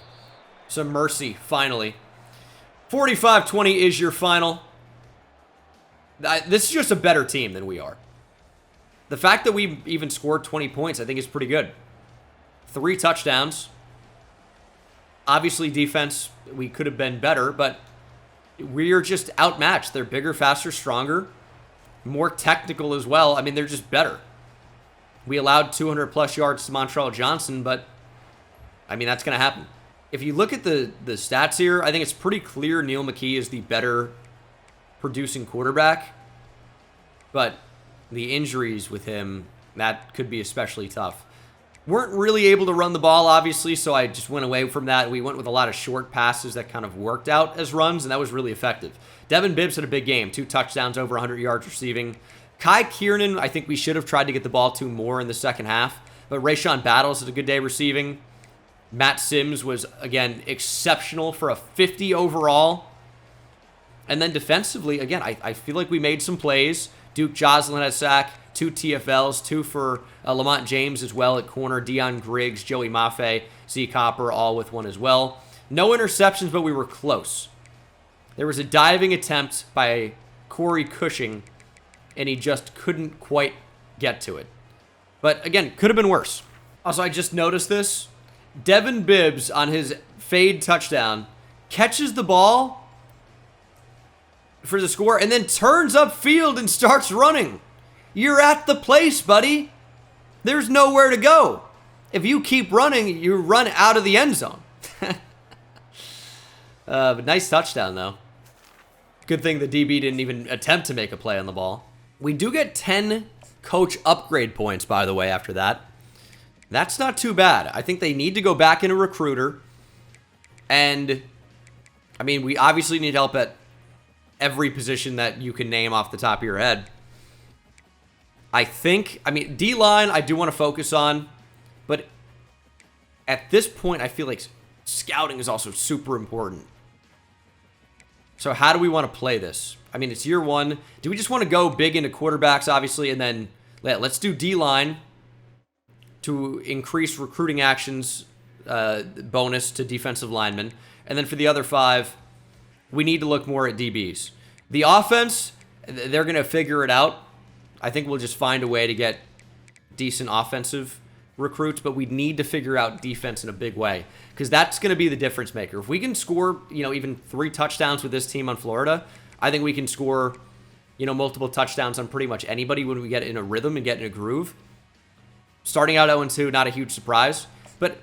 Some mercy, finally. 45-20 is your final. This is just a better team than we are. The fact that we even scored 20 points, I think, is pretty good. 3 touchdowns. Obviously, defense, we could have been better, but we're just outmatched. They're bigger, faster, stronger, more technical as well. I mean, they're just better. We allowed 200-plus yards to Montreal Johnson, but, I mean, that's going to happen. If you look at the stats here, I think it's pretty clear Neil McKee is the better producing quarterback, but the injuries with him, that could be especially tough. Weren't really able to run the ball, obviously, so I just went away from that. We went with a lot of short passes that kind of worked out as runs, and that was really effective. Devin Bibbs had a big game, 2 touchdowns, over 100 yards receiving. Kai Kiernan, I think we should have tried to get the ball to more in the second half, but Rayshawn Battles had a good day receiving. Matt Sims was, again, exceptional for a 50 overall. And then defensively, again, I feel like we made some plays. Duke Joslin had a sack, 2 TFLs, 2 for Lamont James as well at corner, Deion Griggs, Joey Maffei, Z Copper, all with 1 as well. No interceptions, but we were close. There was a diving attempt by Corey Cushing, and he just couldn't quite get to it. But again, could have been worse. Also, I just noticed this. Devin Bibbs, on his fade touchdown, catches the ball for the score and then turns upfield and starts running. You're at the place, buddy. There's nowhere to go. If you keep running, you run out of the end zone. But nice touchdown, though. Good thing the DB didn't even attempt to make a play on the ball. We do get 10 coach upgrade points, by the way, after that. That's not too bad. I think they need to go back in a recruiter. And, I mean, we obviously need help at every position that you can name off the top of your head. I mean, D-line I do want to focus on. But at this point, I feel like scouting is also super important. So how do we want to play this? I mean, it's year one. Do we just want to go big into quarterbacks, obviously, and then let's do D-line to increase recruiting actions bonus to defensive linemen. And then for the other 5, we need to look more at DBs. The offense, they're going to figure it out. I think we'll just find a way to get decent offensive recruits, but we need to figure out defense in a big way because that's going to be the difference maker. If we can score, even 3 touchdowns with this team on Florida, I think we can score, multiple touchdowns on pretty much anybody when we get in a rhythm and get in a groove. Starting out 0-2, not a huge surprise, but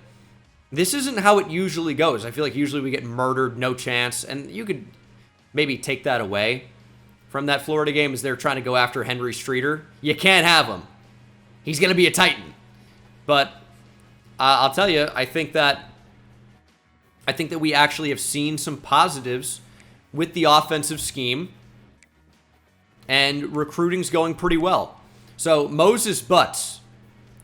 this isn't how it usually goes. I feel like usually we get murdered, no chance, and you could maybe take that away from that Florida game as they're trying to go after Henry Streeter. You can't have him. He's going to be a Titan. But I'll tell you, I think that we actually have seen some positives with the offensive scheme, and recruiting's going pretty well. So Moses Butts,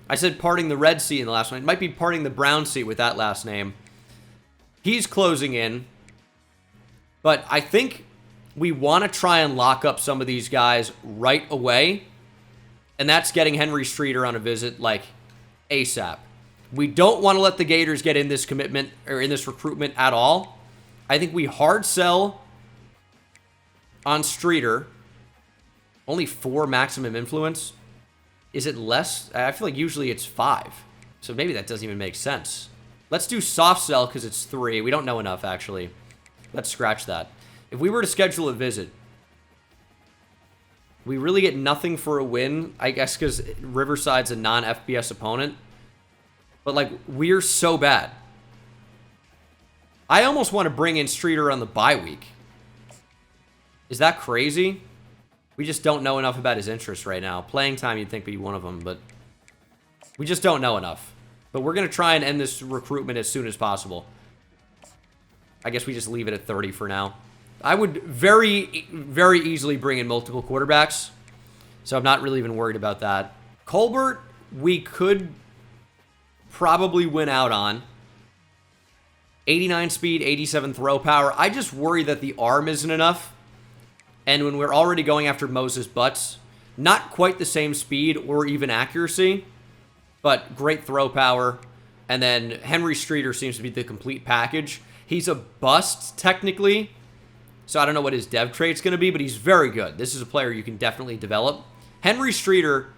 I said parting the Red Sea in the last one. It might be parting the Brown Sea with that last name. He's closing in, but I think we want to try and lock up some of these guys right away, and that's getting Henry Streeter on a visit like ASAP. We don't want to let the Gators get in this commitment or in this recruitment at all. I think we hard sell on Streeter. Only 4 maximum influence. Is it less? I feel like usually it's 5. So maybe that doesn't even make sense. Let's do soft sell because it's 3. We don't know enough, actually. Let's scratch that. If we were to schedule a visit, we really get nothing for a win, I guess, because Riverside's a non-FBS opponent. But, we're so bad. I almost want to bring in Streeter on the bye week. Is that crazy? We just don't know enough about his interests right now. Playing time, you'd think would be one of them, but we just don't know enough. But we're going to try and end this recruitment as soon as possible. I guess we just leave it at 30 for now. I would very, very easily bring in multiple quarterbacks, so I'm not really even worried about that. Colbert, we could probably win out on. 89 speed, 87 throw power. I just worry that the arm isn't enough. And when we're already going after Moses Butts, not quite the same speed or even accuracy, but great throw power. And then Henry Streeter seems to be the complete package. He's a bust, technically, so I don't know what his dev trait's going to be, but he's very good. This is a player you can definitely develop. Henry Streeter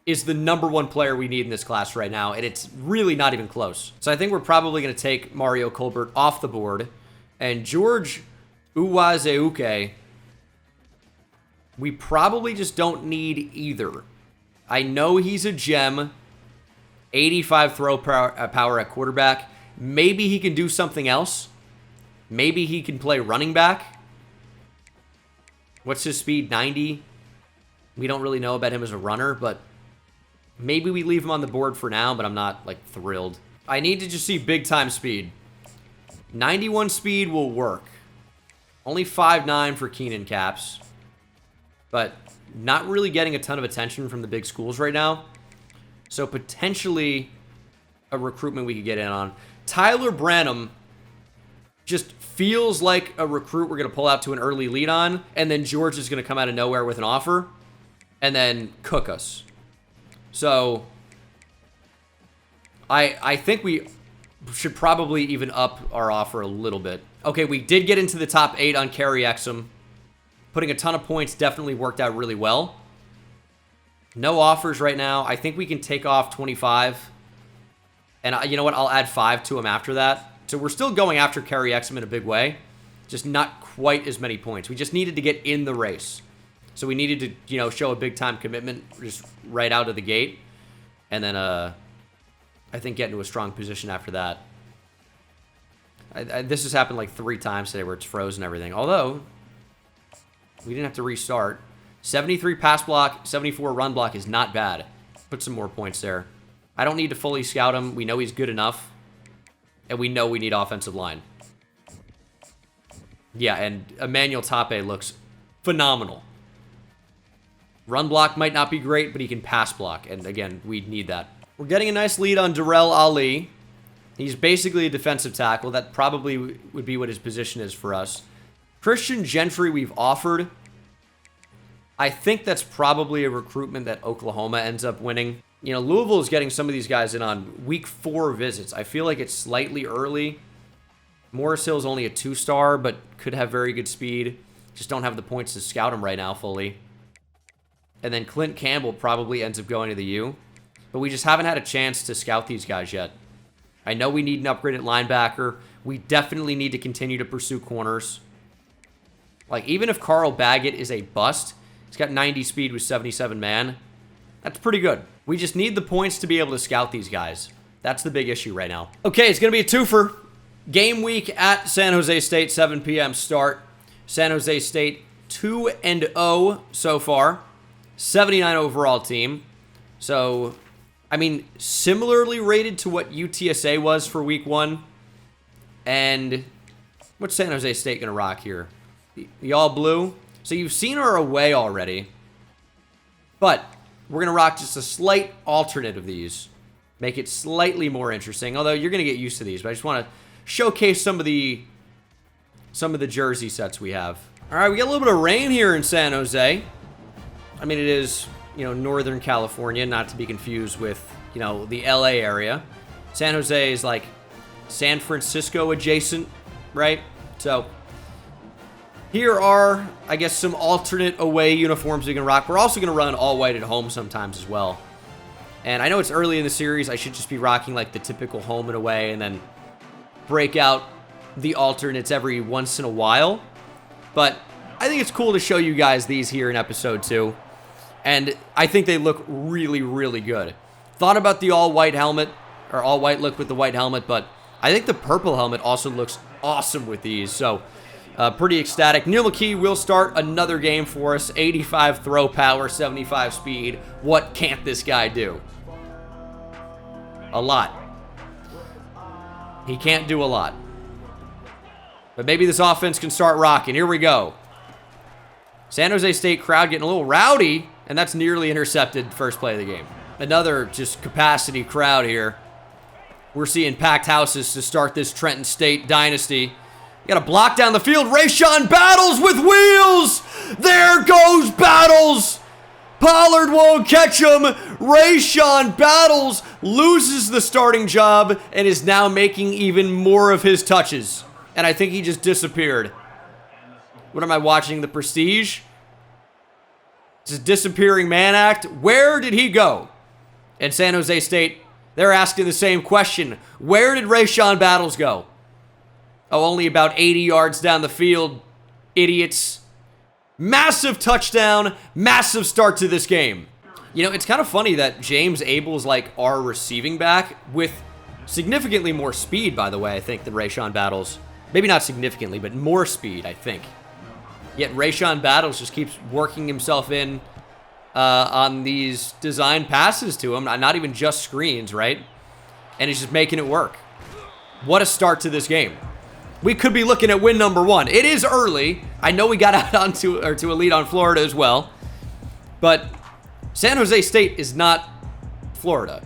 is the #1 player we need in this class right now, and it's really not even close. So I think we're probably going to take Mario Colbert off the board. And George Uwazeuke, we probably just don't need either. I know he's a gem. 85 throw power at quarterback. Maybe he can do something else. Maybe he can play running back. What's his speed? 90. We don't really know about him as a runner, but maybe we leave him on the board for now, but I'm not, thrilled. I need to just see big-time speed. 91 speed will work. Only 5'9" for Keenan Caps. But not really getting a ton of attention from the big schools right now. So potentially a recruitment we could get in on. Tyler Branham just feels like a recruit we're going to pull out to an early lead on, and then George is going to come out of nowhere with an offer and then cook us. So I think we should probably even up our offer a little bit. Okay, we did get into the top 8 on Carry Exum. Putting a ton of points definitely worked out really well. No offers right now. I think we can take off 25. And you know what? I'll add 5 to him after that. So we're still going after Carry Exum in a big way. Just not quite as many points. We just needed to get in the race. So we needed to, show a big-time commitment just right out of the gate. And then I think get into a strong position after that. This has happened 3 times today where it's frozen and everything. Although we didn't have to restart. 73 pass block, 74 run block is not bad. Put some more points there. I don't need to fully scout him. We know he's good enough. And we know we need offensive line. Yeah, and Emmanuel Tape looks phenomenal. Run block might not be great, but he can pass block. And again, we need that. We're getting a nice lead on Darrell Ali. He's basically a defensive tackle. That probably would be what his position is for us. Christian Gentry we've offered. I think that's probably a recruitment that Oklahoma ends up winning. You know, Louisville is getting some of these guys in on week 4 visits. I feel like it's slightly early. Morris Hill's only a 2-star, but could have very good speed. Just don't have the points to scout him right now fully. And then Clint Campbell probably ends up going to the U. But we just haven't had a chance to scout these guys yet. I know we need an upgraded linebacker. We definitely need to continue to pursue corners. Like, even if Carl Baggett is a bust, he's got 90 speed with 77 man. That's pretty good. We just need the points to be able to scout these guys. That's the big issue right now. Okay, it's going to be a twofer. Game week at San Jose State, 7 p.m. start. San Jose State 2-0 so far. 79 overall team. So, I mean, similarly rated to what UTSA was for week 1. And what's San Jose State going to rock here? The all blue. So you've seen our away already. But we're going to rock just a slight alternate of these. Make it slightly more interesting. Although you're going to get used to these. But I just want to showcase some of the jersey sets we have. All right, we got a little bit of rain here in San Jose. I mean, it is, you know, Northern California, not to be confused with, you know, the LA area. San Jose is like San Francisco adjacent, right? So here are, I guess, some alternate away uniforms we can rock. We're also going to run all white at home sometimes as well. And I know it's early in the series. I should just be rocking like the typical home and away and then break out the alternates every once in a while. But I think it's cool to show you guys these here in episode 2. And I think they look really, really good. Thought about the all-white helmet, or all-white look with the white helmet, but I think the purple helmet also looks awesome with these. So, pretty ecstatic. Neil McKee will start another game for us. 85 throw power, 75 speed. What can't this guy do? A lot. He can't do a lot. But maybe this offense can start rocking. Here we go. San Jose State crowd getting a little rowdy, and that's nearly intercepted first play of the game. Another just capacity crowd here. We're seeing packed houses to start this Trenton State dynasty. Got a block down the field. Rayshawn Battles with wheels. There goes Battles. Pollard won't catch him. Rayshawn Battles loses the starting job and is now making even more of his touches. And I think he just disappeared. What am I watching? The Prestige? It's a disappearing man act. Where did he go? And San Jose State, they're asking the same question. Where did Rayshawn Battles go? Oh, only about 80 yards down the field. Idiots. Massive touchdown. Massive start to this game. You know, it's kind of funny that James Abel's like our receiving back with significantly more speed, by the way, I think, than Rayshawn Battles. Maybe not significantly, but more speed, I think. Yet Rayshawn Battles just keeps working himself in on these design passes to him. Not even just screens, right? And he's just making it work. What a start to this game. We could be looking at win number 1. It is early. I know we got out to a lead on Florida as well. But San Jose State is not Florida.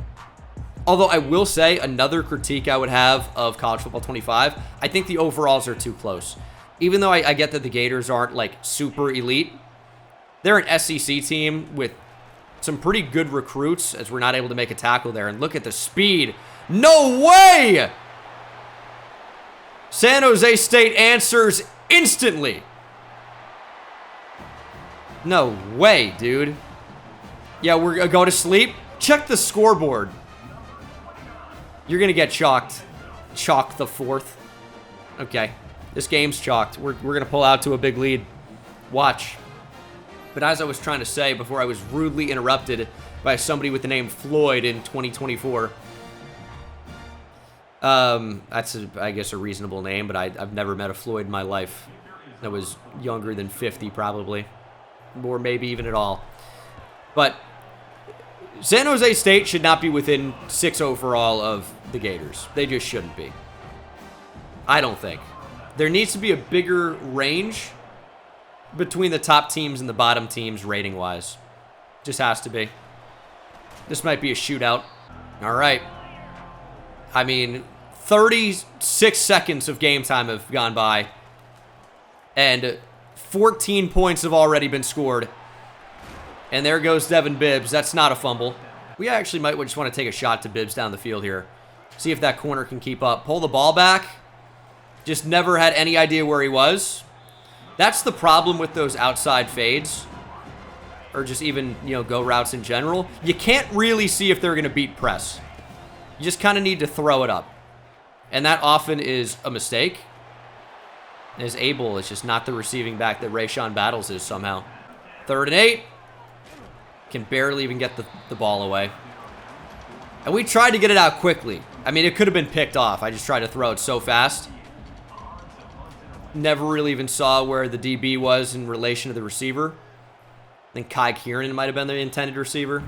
Although I will say another critique I would have of College Football 25, I think the overalls are too close. Even though I get that the Gators aren't like super elite, they're an SEC team with some pretty good recruits as we're not able to make a tackle there. And look at the speed. No way! San Jose State answers instantly. No way, dude. Yeah, we're going to go to sleep. Check the scoreboard. You're going to get chalked. Chalk the 4th. Okay. This game's chalked. We're going to pull out to a big lead. Watch. But as I was trying to say before I was rudely interrupted by somebody with the name Floyd in 2024. That's, I guess, a reasonable name, but I've never met a Floyd in my life that was younger than 50 probably. Or maybe even at all. But San Jose State should not be within 6 overall of the Gators. They just shouldn't be. I don't think. There needs to be a bigger range between the top teams and the bottom teams rating-wise. Just has to be. This might be a shootout. All right. I mean, 36 seconds of game time have gone by. And 14 points have already been scored. And there goes Devin Bibbs. That's not a fumble. We actually might just want to take a shot to Bibbs down the field here. See if that corner can keep up. Pull the ball back. Just never had any idea where he was. That's the problem with those outside fades. Or just even, go routes in general. You can't really see if they're going to beat press. You just kind of need to throw it up. And that often is a mistake. Is Abel is just not the receiving back that Rayshawn Battles is somehow. 3rd and 8. Can barely even get the ball away. And we tried to get it out quickly. I mean, it could have been picked off. I just tried to throw it so fast. Never really even saw where the DB was in relation to the receiver. I think Kai Kieran might have been the intended receiver.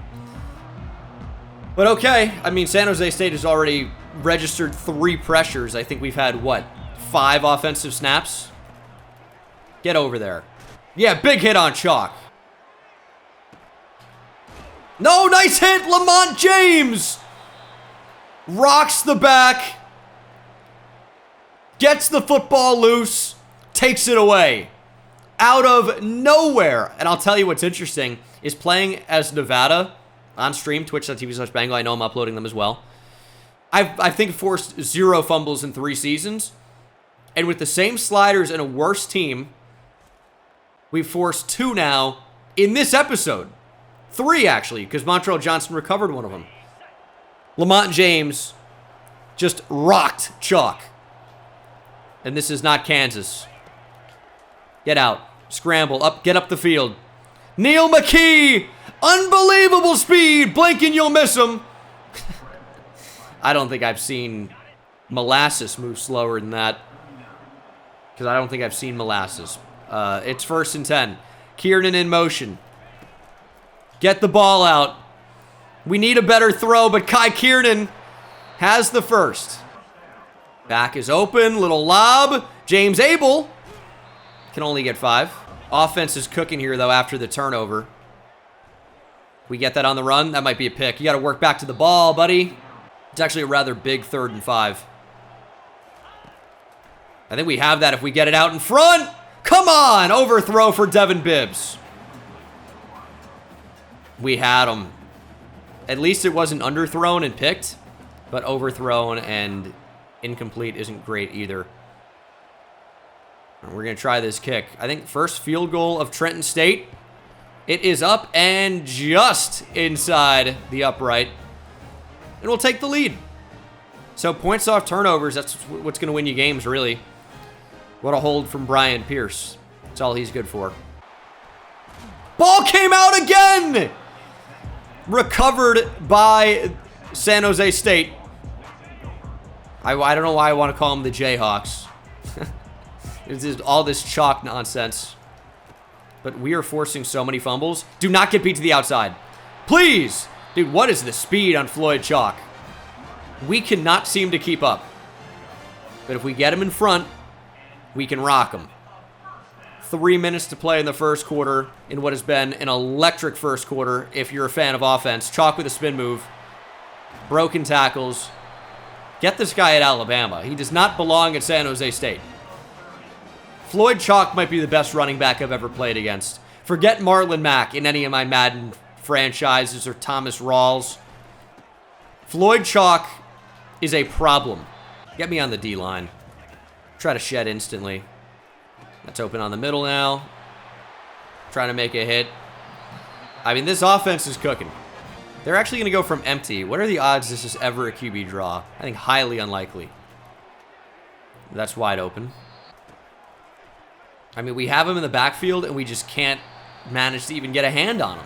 But okay. I mean, San Jose State has already registered 3 pressures. I think we've had, 5 offensive snaps? Get over there. Yeah, big hit on Chalk. No, nice hit, Lamont James! Rocks the back. Gets the football loose. Takes it away. Out of nowhere. And I'll tell you what's interesting is playing as Nevada on stream, twitch.tv/Bengal. I know I'm uploading them as well. I think forced 0 fumbles in 3 seasons. And with the same sliders and a worse team, we've forced 2 now in this episode. 3, actually, because Montreal Johnson recovered one of them. Lamont James just rocked Chalk. And this is not Kansas. Get out. Scramble. Up. Get up the field. Neil McKee! Unbelievable speed! Blink and you'll miss him. I don't think I've seen Molasses move slower than that. Because I don't think I've seen Molasses. It's 1st and 10. Kiernan in motion. Get the ball out. We need a better throw, but Kai Kiernan has the first. Back is open. Little lob. James Abel can only get 5. Offense is cooking here, though, after the turnover. We get that on the run. That might be a pick. You got to work back to the ball, buddy. It's actually a rather big 3rd and 5. I think we have that if we get it out in front. Come on! Overthrow for Devin Bibbs. We had him. At least it wasn't underthrown and picked, but overthrown and incomplete isn't great either. We're going to try this kick. I think first field goal of Trenton State. It is up and just inside the upright. And we'll take the lead. So points off turnovers, that's what's going to win you games, really. What a hold from Brian Pierce. That's all he's good for. Ball came out again! Recovered by San Jose State. I don't know why I want to call them the Jayhawks. It's just all this chalk nonsense. But we are forcing so many fumbles. Do not get beat to the outside. Please! Dude, what is the speed on Floyd Chalk? We cannot seem to keep up. But if we get him in front, we can rock him. 3 minutes to play in the first quarter in what has been an electric first quarter if you're a fan of offense. Chalk with a spin move. Broken tackles. Get this guy at Alabama. He does not belong at San Jose State. Floyd Chalk might be the best running back I've ever played against. Forget Marlon Mack in any of my Madden franchises or Thomas Rawls. Floyd Chalk is a problem. Get me on the D-line. Try to shed instantly. That's open on the middle now. Trying to make a hit. I mean, this offense is cooking. They're actually going to go from empty. What are the odds this is ever a QB draw? I think highly unlikely. That's wide open. I mean, we have him in the backfield, and we just can't manage to even get a hand on him.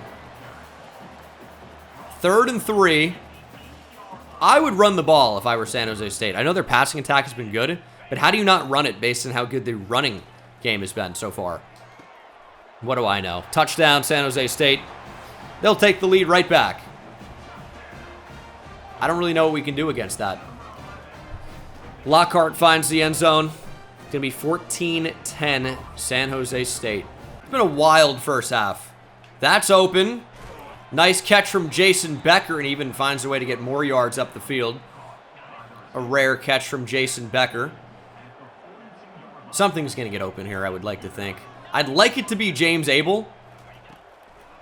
3rd and 3. I would run the ball if I were San Jose State. I know their passing attack has been good, but how do you not run it based on how good the running game has been so far? What do I know? Touchdown, San Jose State. They'll take the lead right back. I don't really know what we can do against that. Lockhart finds the end zone. It's going to be 14-10 San Jose State. It's been a wild first half. That's open. Nice catch from Jason Becker, and even finds a way to get more yards up the field. A rare catch from Jason Becker. Something's going to get open here, I would like to think. I'd like it to be James Abel.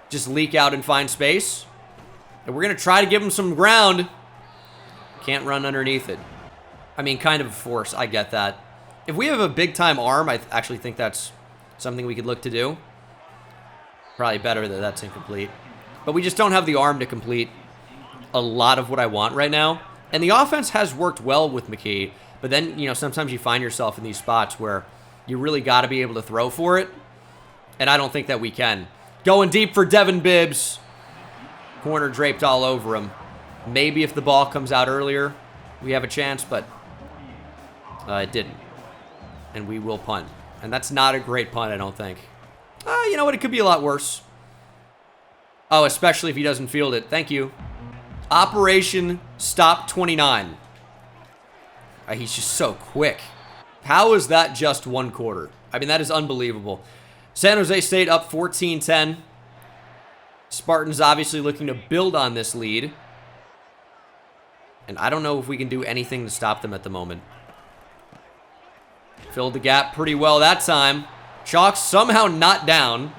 Just leak out and find space. And we're going to try to give him some ground. Can't run underneath it. I mean, kind of a force. I get that. If we have a big-time arm, I actually think that's something we could look to do. Probably better that that's incomplete. But we just don't have the arm to complete a lot of what I want right now. And the offense has worked well with McKee. But then, you know, sometimes you find yourself in these spots where you really got to be able to throw for it. And I don't think that we can. Going deep for Devin Bibbs. Corner draped all over him. Maybe if the ball comes out earlier, we have a chance, but it didn't. And we will punt. And that's not a great punt, I don't think. You know what? It could be a lot worse. Oh, especially if he doesn't field it. Thank you. Operation Stop 29. He's just so quick. How is that just one quarter? I mean, that is unbelievable. San Jose State up 14-10. Spartans obviously looking to build on this lead. And I don't know if we can do anything to stop them at the moment. Filled the gap pretty well that time. Chalk somehow not down.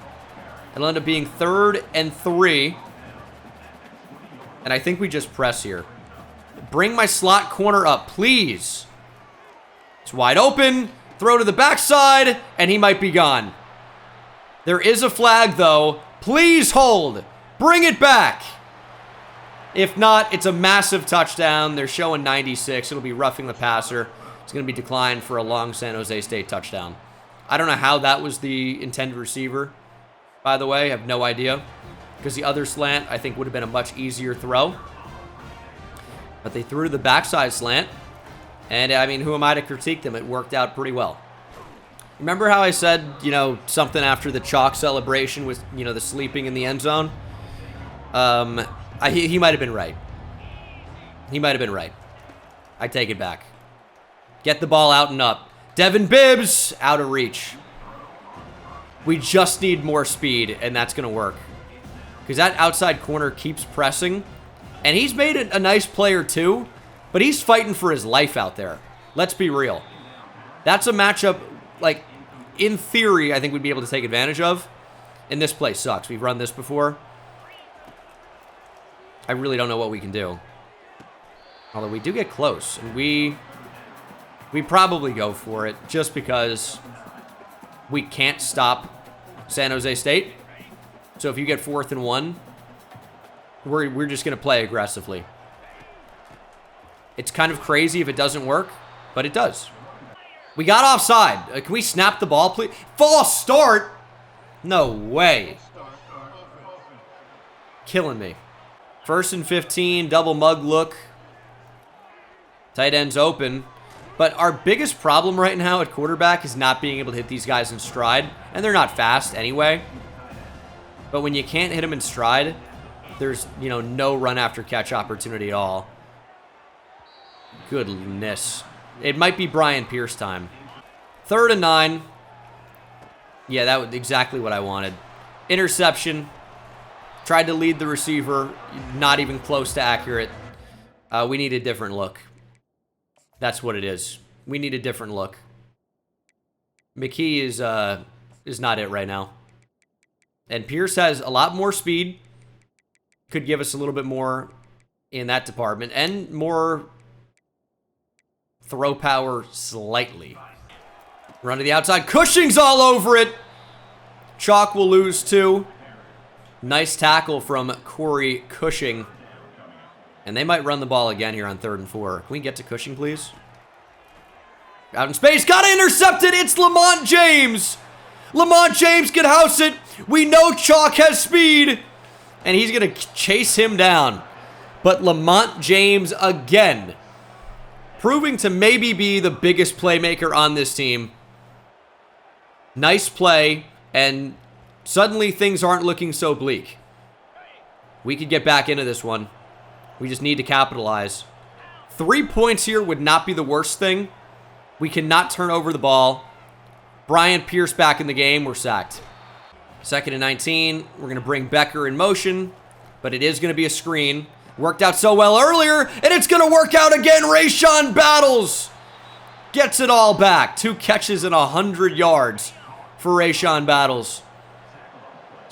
It'll end up being 3rd and 3. And I think we just press here. Bring my slot corner up, please. It's wide open. Throw to the backside, and he might be gone. There is a flag, though. Please hold. Bring it back. If not, it's a massive touchdown. They're showing 96. It'll be roughing the passer. It's going to be declined for a long San Jose State touchdown. I don't know how that was the intended receiver, by the way. I have no idea. Because the other slant, I think, would have been a much easier throw. But they threw to the backside slant. And, I mean, who am I to critique them? It worked out pretty well. Remember how I said, you know, something after the chalk celebration with, you know, the sleeping in the end zone? He might have been right. He might have been right. I take it back. Get the ball out and up. Devin Bibbs, out of reach. We just need more speed, and that's going to work. Because that outside corner keeps pressing. And he's made it a nice play or two, but he's fighting for his life out there. Let's be real. That's a matchup, like, in theory, I think we'd be able to take advantage of. And this play sucks. We've run this before. I really don't know what we can do. Although we do get close, and we probably go for it just because we can't stop San Jose State. So if you get 4th and 1, we're just going to play aggressively. It's kind of crazy if it doesn't work, but it does. We got offside. Can we snap the ball, please? False start? No way. Killing me. 1st and 15, double mug look. Tight end's open. But our biggest problem right now at quarterback is not being able to hit these guys in stride. And they're not fast anyway. But when you can't hit them in stride, there's, you know, no run after catch opportunity at all. Goodness. It might be Brian Pierce time. 3rd and 9. Yeah, that was exactly what I wanted. Interception. Tried to lead the receiver. Not even close to accurate. We need a different look. That's what it is. We need a different look. McKee is not it right now. And Pierce has a lot more speed. Could give us a little bit more in that department. And more throw power slightly. Run to the outside. Cushing's all over it. Chalk will lose 2. Nice tackle from Corey Cushing. And they might run the ball again here on 3rd and 4. Can we get to Cushing, please? Out in space. Got to intercept it. It's Lamont James. Lamont James can house it. We know Chalk has speed. And he's going to chase him down. But Lamont James again. Proving to maybe be the biggest playmaker on this team. Nice play. And suddenly things aren't looking so bleak. We could get back into this one. We just need to capitalize. 3 points here would not be the worst thing. We cannot turn over the ball. Brian Pierce back in the game. We're sacked. 2nd and 19. We're going to bring Becker in motion. But it is going to be a screen. Worked out so well earlier. And it's going to work out again. Rayshawn Battles. Gets it all back. 2 catches and 100 yards for Rayshon Battles.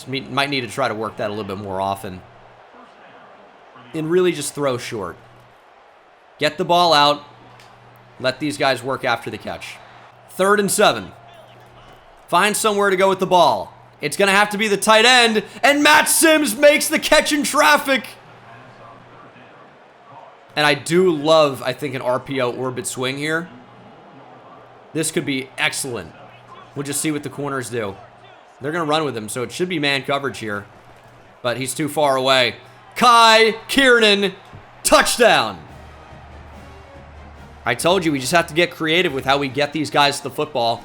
Might need to try to work that a little bit more often. And really just throw short. Get the ball out. Let these guys work after the catch. 3rd and 7. Find somewhere to go with the ball. It's going to have to be the tight end. And Matt Sims makes the catch in traffic. And I do love, I think, an RPO orbit swing here. This could be excellent. We'll just see what the corners do. They're going to run with him, so it should be man coverage here. But he's too far away. Kai Kiernan, touchdown. I told you, we just have to get creative with how we get these guys to the football.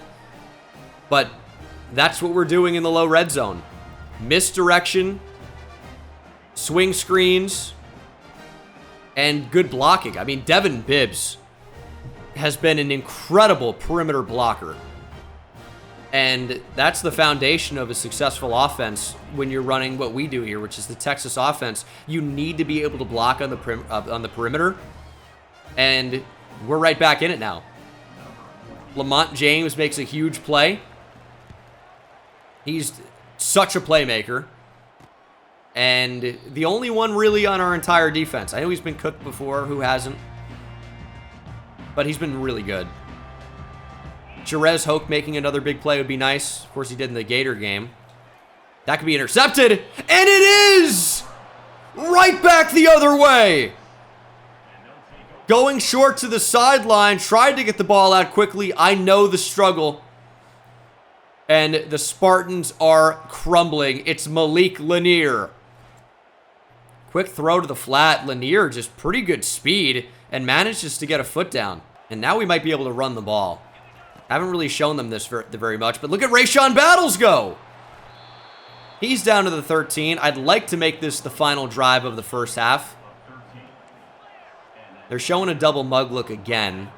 But that's what we're doing in the low red zone. Misdirection, swing screens, and good blocking. I mean, Devin Bibbs has been an incredible perimeter blocker. And that's the foundation of a successful offense when you're running what we do here, which is the Texas offense. You need to be able to block on the perimeter. And we're right back in it now. Lamont James makes a huge play. He's such a playmaker. And the only one really on our entire defense. I know he's been cooked before. Who hasn't? But he's been really good. Jerez Hoke making another big play would be nice. Of course, he did in the Gator game. That could be intercepted. And it is! Right back the other way. Going short to the sideline. Tried to get the ball out quickly. I know the struggle. And the Spartans are crumbling. It's Malik Lanier. Quick throw to the flat. Lanier just pretty good speed and manages to get a foot down. And now we might be able to run the ball. Haven't really shown them this very much, but look at Rayshon Battles go. He's down to the 13. I'd like to make this the final drive of the first half. They're showing a double mug look again.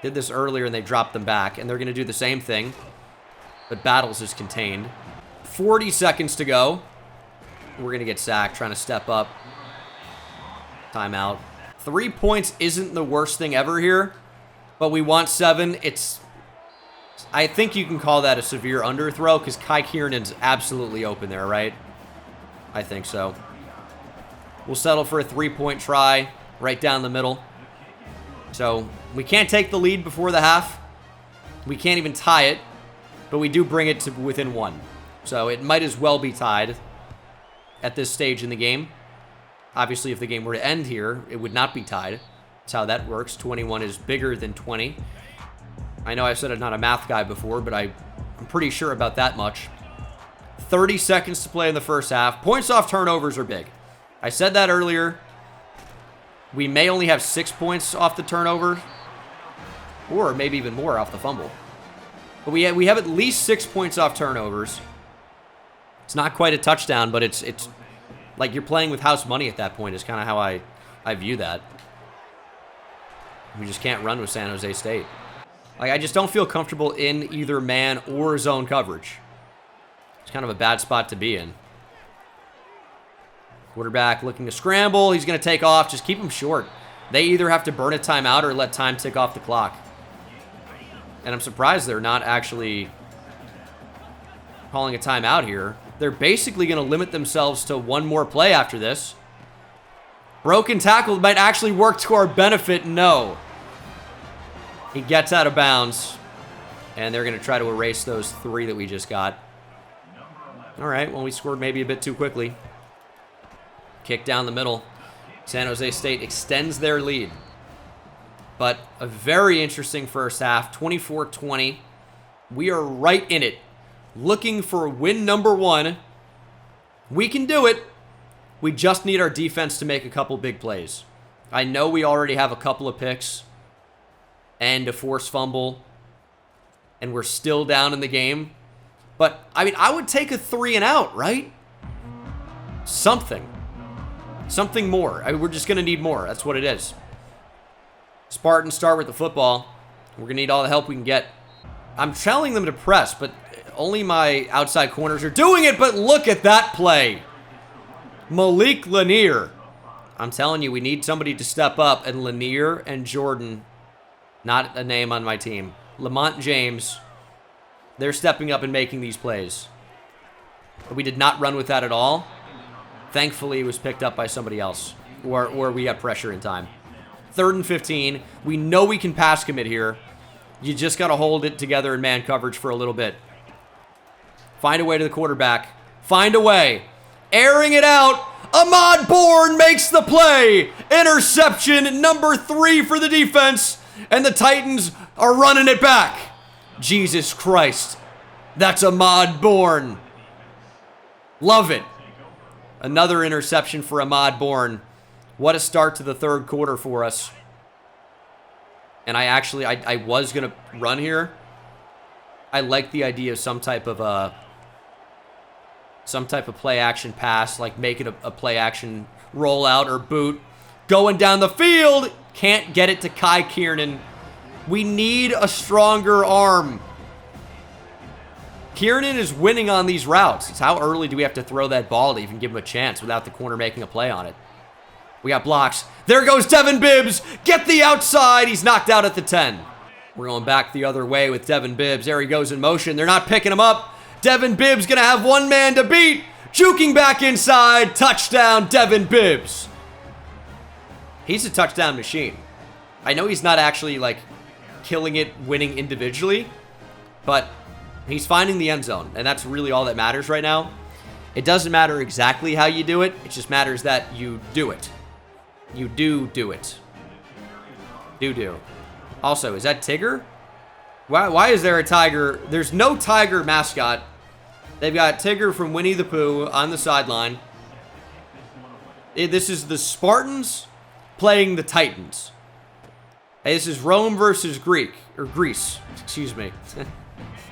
Did this earlier and they dropped them back, and they're going to do the same thing. But Battles is contained. 40 seconds to go. We're going to get sacked, trying to step up. Timeout. 3 points isn't the worst thing ever here, but we want 7. I think you can call that a severe underthrow because Kai Kiernan's absolutely open there, right? I think so. We'll settle for a 3-point try right down the middle. So we can't take the lead before the half. We can't even tie it, but we do bring it to within 1. So it might as well be tied at this stage in the game. Obviously, if the game were to end here, it would not be tied. That's how that works. 21 is bigger than 20. I know I've said I'm not a math guy before, but I'm pretty sure about that much. 30 seconds to play in the first half. Points off turnovers are big. I said that earlier. We may only have 6 points off the turnover, or maybe even more off the fumble. But we have at least 6 points off turnovers. It's not quite a touchdown, but it's like you're playing with house money at that point is kind of how I view that. We just can't run with San Jose State. Like, I just don't feel comfortable in either man or zone coverage. It's kind of a bad spot to be in. Quarterback looking to scramble. He's going to take off. Just keep him short. They either have to burn a timeout or let time tick off the clock. And I'm surprised they're not actually calling a timeout here. They're basically going to limit themselves to 1 more play after this. Broken tackle might actually work to our benefit. No. He gets out of bounds. And they're going to try to erase those 3 that we just got. All right, well, we scored maybe a bit too quickly. Kick down the middle. San Jose State extends their lead. But a very interesting first half, 24-20. We are right in it. Looking for win number 1. We can do it. We just need our defense to make a couple big plays. I know we already have a couple of picks and a forced fumble, and we're still down in the game. But, I mean, I would take a 3 and out, right? Something more. I mean, we're just going to need more. That's what it is. Spartans start with the football. We're going to need all the help we can get. I'm telling them to press, but only my outside corners are doing it. But look at that play. Malik Lanier. I'm telling you, we need somebody to step up. And Lanier and Jordan Not a name on my team. Lamont James. They're stepping up and making these plays. But we did not run with that at all. Thankfully, it was picked up by somebody else. Or we got pressure in time. 3rd and 15. We know we can pass commit here. You just got to hold it together in man coverage for a little bit. Find a way to the quarterback. Find a way. Airing it out. Ahmad Bourne makes the play. Interception number 3 for the defense. And the Titans are running it back. Jesus Christ. That's Ahmad Bourne. Love it. Another interception for Ahmad Bourne. What a start to the 3rd quarter for us. And I was going to run here. I like the idea of some type of play action pass, like making a play action rollout or boot. Going down the field. Can't get it to Kai Kiernan. We need a stronger arm. Kiernan is winning on these routes. It's how early do we have to throw that ball to even give him a chance without the corner making a play on it. We got blocks. There goes Devin Bibbs. Get the outside. He's knocked out at the 10. We're going back the other way with Devin Bibbs. There he goes in motion. They're not picking him up. Devin Bibbs going to have one man to beat. Juking back inside. Touchdown, Devin Bibbs. He's a touchdown machine. I know he's not actually, like, killing it, winning individually, but he's finding the end zone, and that's really all that matters right now. It doesn't matter exactly how you do it. It just matters that you do it. You do it. Do. Also, is that Tigger? Why is there a tiger? There's no tiger mascot. They've got Tigger from Winnie the Pooh on the sideline. This is the Spartans playing the Titans. Hey, this is Rome versus Greece. Excuse me.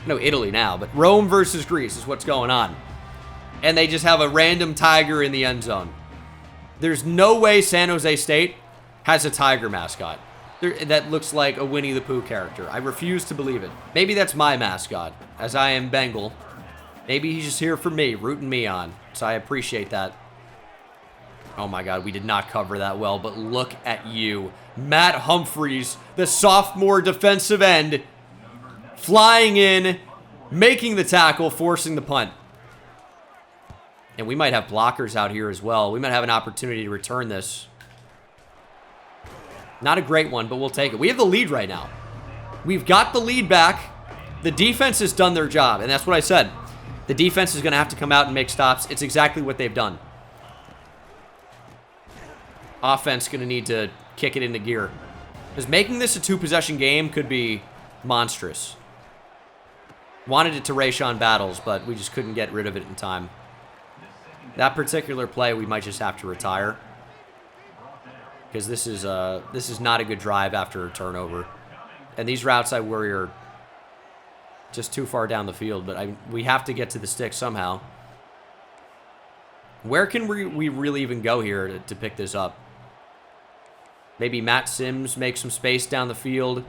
No, Italy now, but Rome versus Greece is what's going on. And they just have a random tiger in the end zone. There's no way San Jose State has a tiger mascot that looks like a Winnie the Pooh character. I refuse to believe it. Maybe that's my mascot, as I am Bengal. Maybe he's just here for me, rooting me on. So I appreciate that. Oh my God, we did not cover that well, but look at you. Matt Humphreys, the sophomore defensive end, flying in, making the tackle, forcing the punt. And we might have blockers out here as well. We might have an opportunity to return this. Not a great one, but we'll take it. We have the lead right now. We've got the lead back. The defense has done their job, and that's what I said. The defense is going to have to come out and make stops. It's exactly what they've done. Offense going to need to kick it into gear. Because making this a 2-possession game could be monstrous. Wanted it to Rayshawn Battles, but we just couldn't get rid of it in time. That particular play, we might just have to retire. Because this is not a good drive after a turnover. And these routes, I worry, are just too far down the field. But we have to get to the stick somehow. Where can we really even go here to pick this up? Maybe Matt Sims makes some space down the field.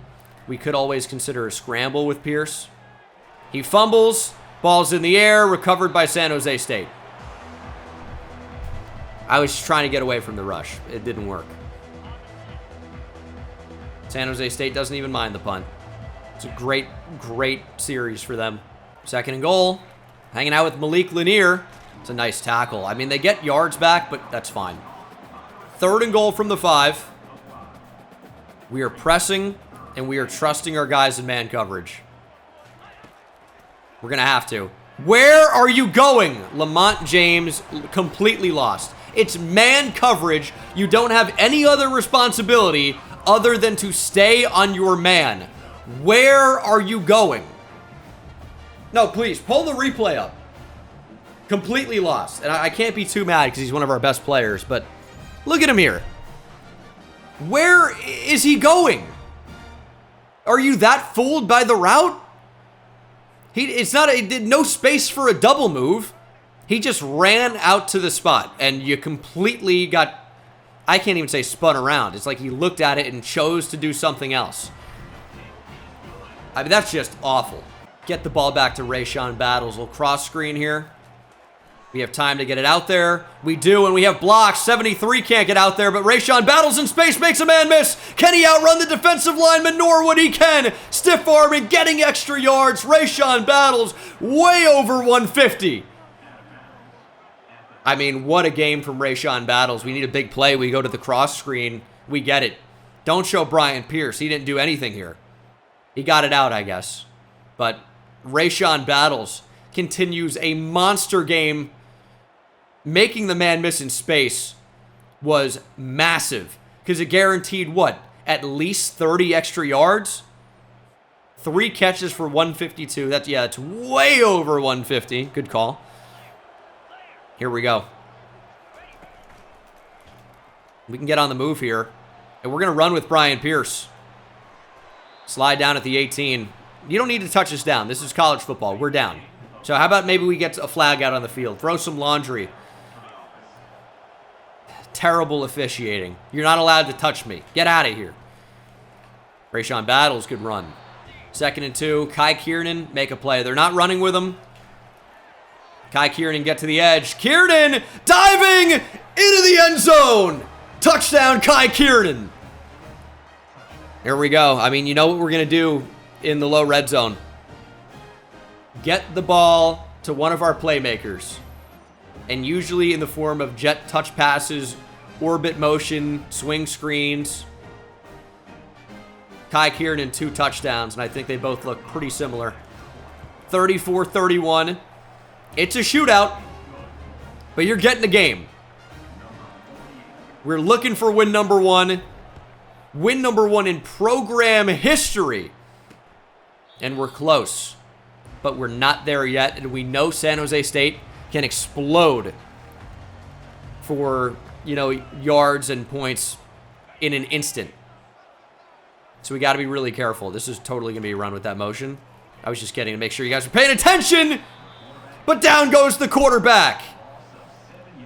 We could always consider a scramble with Pierce. He fumbles. Ball's in the air. Recovered by San Jose State. I was trying to get away from the rush. It didn't work. San Jose State doesn't even mind the punt. It's a great, great series for them. 2nd and goal. Hanging out with Malik Lanier. It's a nice tackle. I mean, they get yards back, but that's fine. 3rd and goal from the 5. We are pressing, and we are trusting our guys in man coverage. We're going to have to. Where are you going? Lamont James completely lost. It's man coverage. You don't have any other responsibility other than to stay on your man. Where are you going? No, please, pull the replay up. Completely lost. And I can't be too mad because he's one of our best players, but look at him here. Where is he going? Are you that fooled by the route? He did no space for a double move. He just ran out to the spot, and you completely got, I can't even say spun around. It's like he looked at it and chose to do something else. I mean, that's just awful. Get the ball back to Rayshawn Battles. We'll cross screen here. We have time to get it out there. We do, and we have blocks. 73 can't get out there, but Rayshon battles in space, makes a man miss. Can he outrun the defensive lineman? Norwood, he can. Stiff arming, getting extra yards. Rayshon battles way over 150. I mean, what a game from Rayshon battles. We need a big play. We go to the cross screen. We get it. Don't show Brian Pierce. He didn't do anything here. He got it out, I guess. But Rayshon battles continues a monster game. Making the man miss in space was massive because it guaranteed what? At least 30 extra yards? 3 catches for 152. That's way over 150. Good call. Here we go. We can get on the move here. And we're going to run with Brian Pierce. Slide down at the 18. You don't need to touch us down. This is college football. We're down. So how about maybe we get a flag out on the field? Throw some laundry. Terrible officiating. You're not allowed to touch me. Get out of here. Rayshon battles, good run. 2nd and 2. Kai Kiernan, make a play. They're not running with him. Kai Kiernan get to the edge. Kiernan diving into the end zone. Touchdown, Kai Kiernan. Here we go. I mean, you know what we're going to do in the low red zone. Get the ball to one of our playmakers. And usually in the form of jet touch passes, orbit motion, swing screens. Kai Kiernan, 2 touchdowns, and I think they both look pretty similar. 34-31. It's a shootout, but you're getting the game. We're looking for win number 1. Win number 1 in program history. And we're close. But we're not there yet, and we know San Jose State can explode for, yards and points in an instant. So we got to be really careful. This is totally going to be a run with that motion. I was just getting to make sure you guys are paying attention. But down goes the quarterback.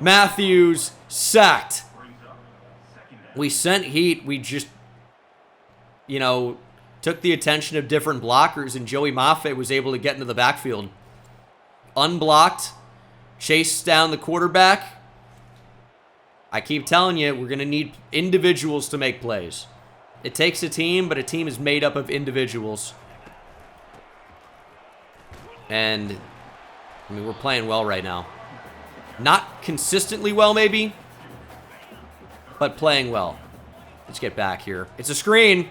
Matthews sacked. We sent heat. We just, took the attention of different blockers, and Joey Maffei was able to get into the backfield. Unblocked. Chased down the quarterback. I keep telling you, we're going to need individuals to make plays. It takes a team, but a team is made up of individuals. And, we're playing well right now. Not consistently well, maybe, but playing well. Let's get back here. It's a screen.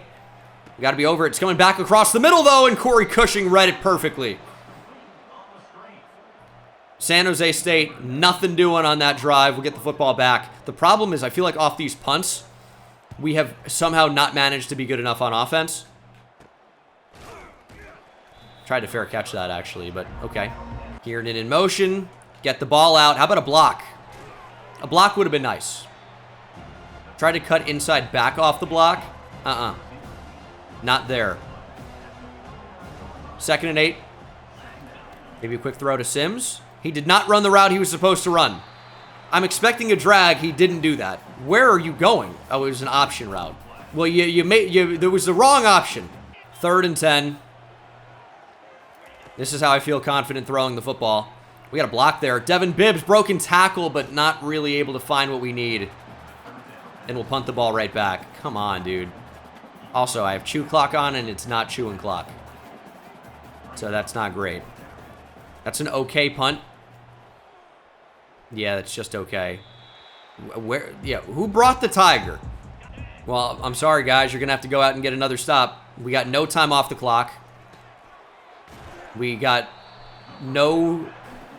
We got to be over it. It's coming back across the middle, though, and Corey Cushing read it perfectly. San Jose State, nothing doing on that drive. We'll get the football back. The problem is I feel like off these punts, we have somehow not managed to be good enough on offense. Tried to fair catch that, actually, but okay. Kiernan in motion. Get the ball out. How about a block? A block would have been nice. Tried to cut inside back off the block. Not there. 2nd and 8. Maybe a quick throw to Sims. He did not run the route he was supposed to run. I'm expecting a drag. He didn't do that. Where are you going? Oh, it was an option route. Well, there was the wrong option. 3rd and 10. This is how I feel confident throwing the football. We got a block there. Devin Bibbs, broken tackle, but not really able to find what we need. And we'll punt the ball right back. Come on, dude. Also, I have chew clock on, and it's not chewing clock. So that's not great. That's an okay punt. Yeah, that's just okay. Who brought the Tiger? Well, I'm sorry, guys. You're going to have to go out and get another stop. We got no time off the clock. We got no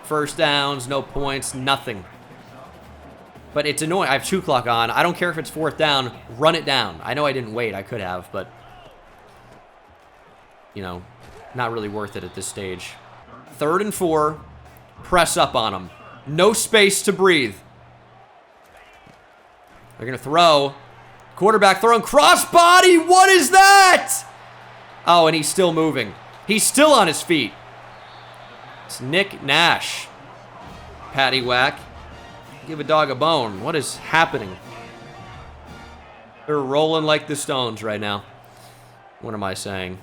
first downs, no points, nothing. But it's annoying. I have 2 clock on. I don't care if it's 4th down. Run it down. I know I didn't wait. I could have, but, not really worth it at this stage. 3rd and 4. Press up on them. No space to breathe. They're going to throw. Quarterback throwing crossbody. What is that? Oh, and he's still moving. He's still on his feet. It's Nick Nash. Patty whack. Give a dog a bone. What is happening? They're rolling like the Stones right now. What am I saying?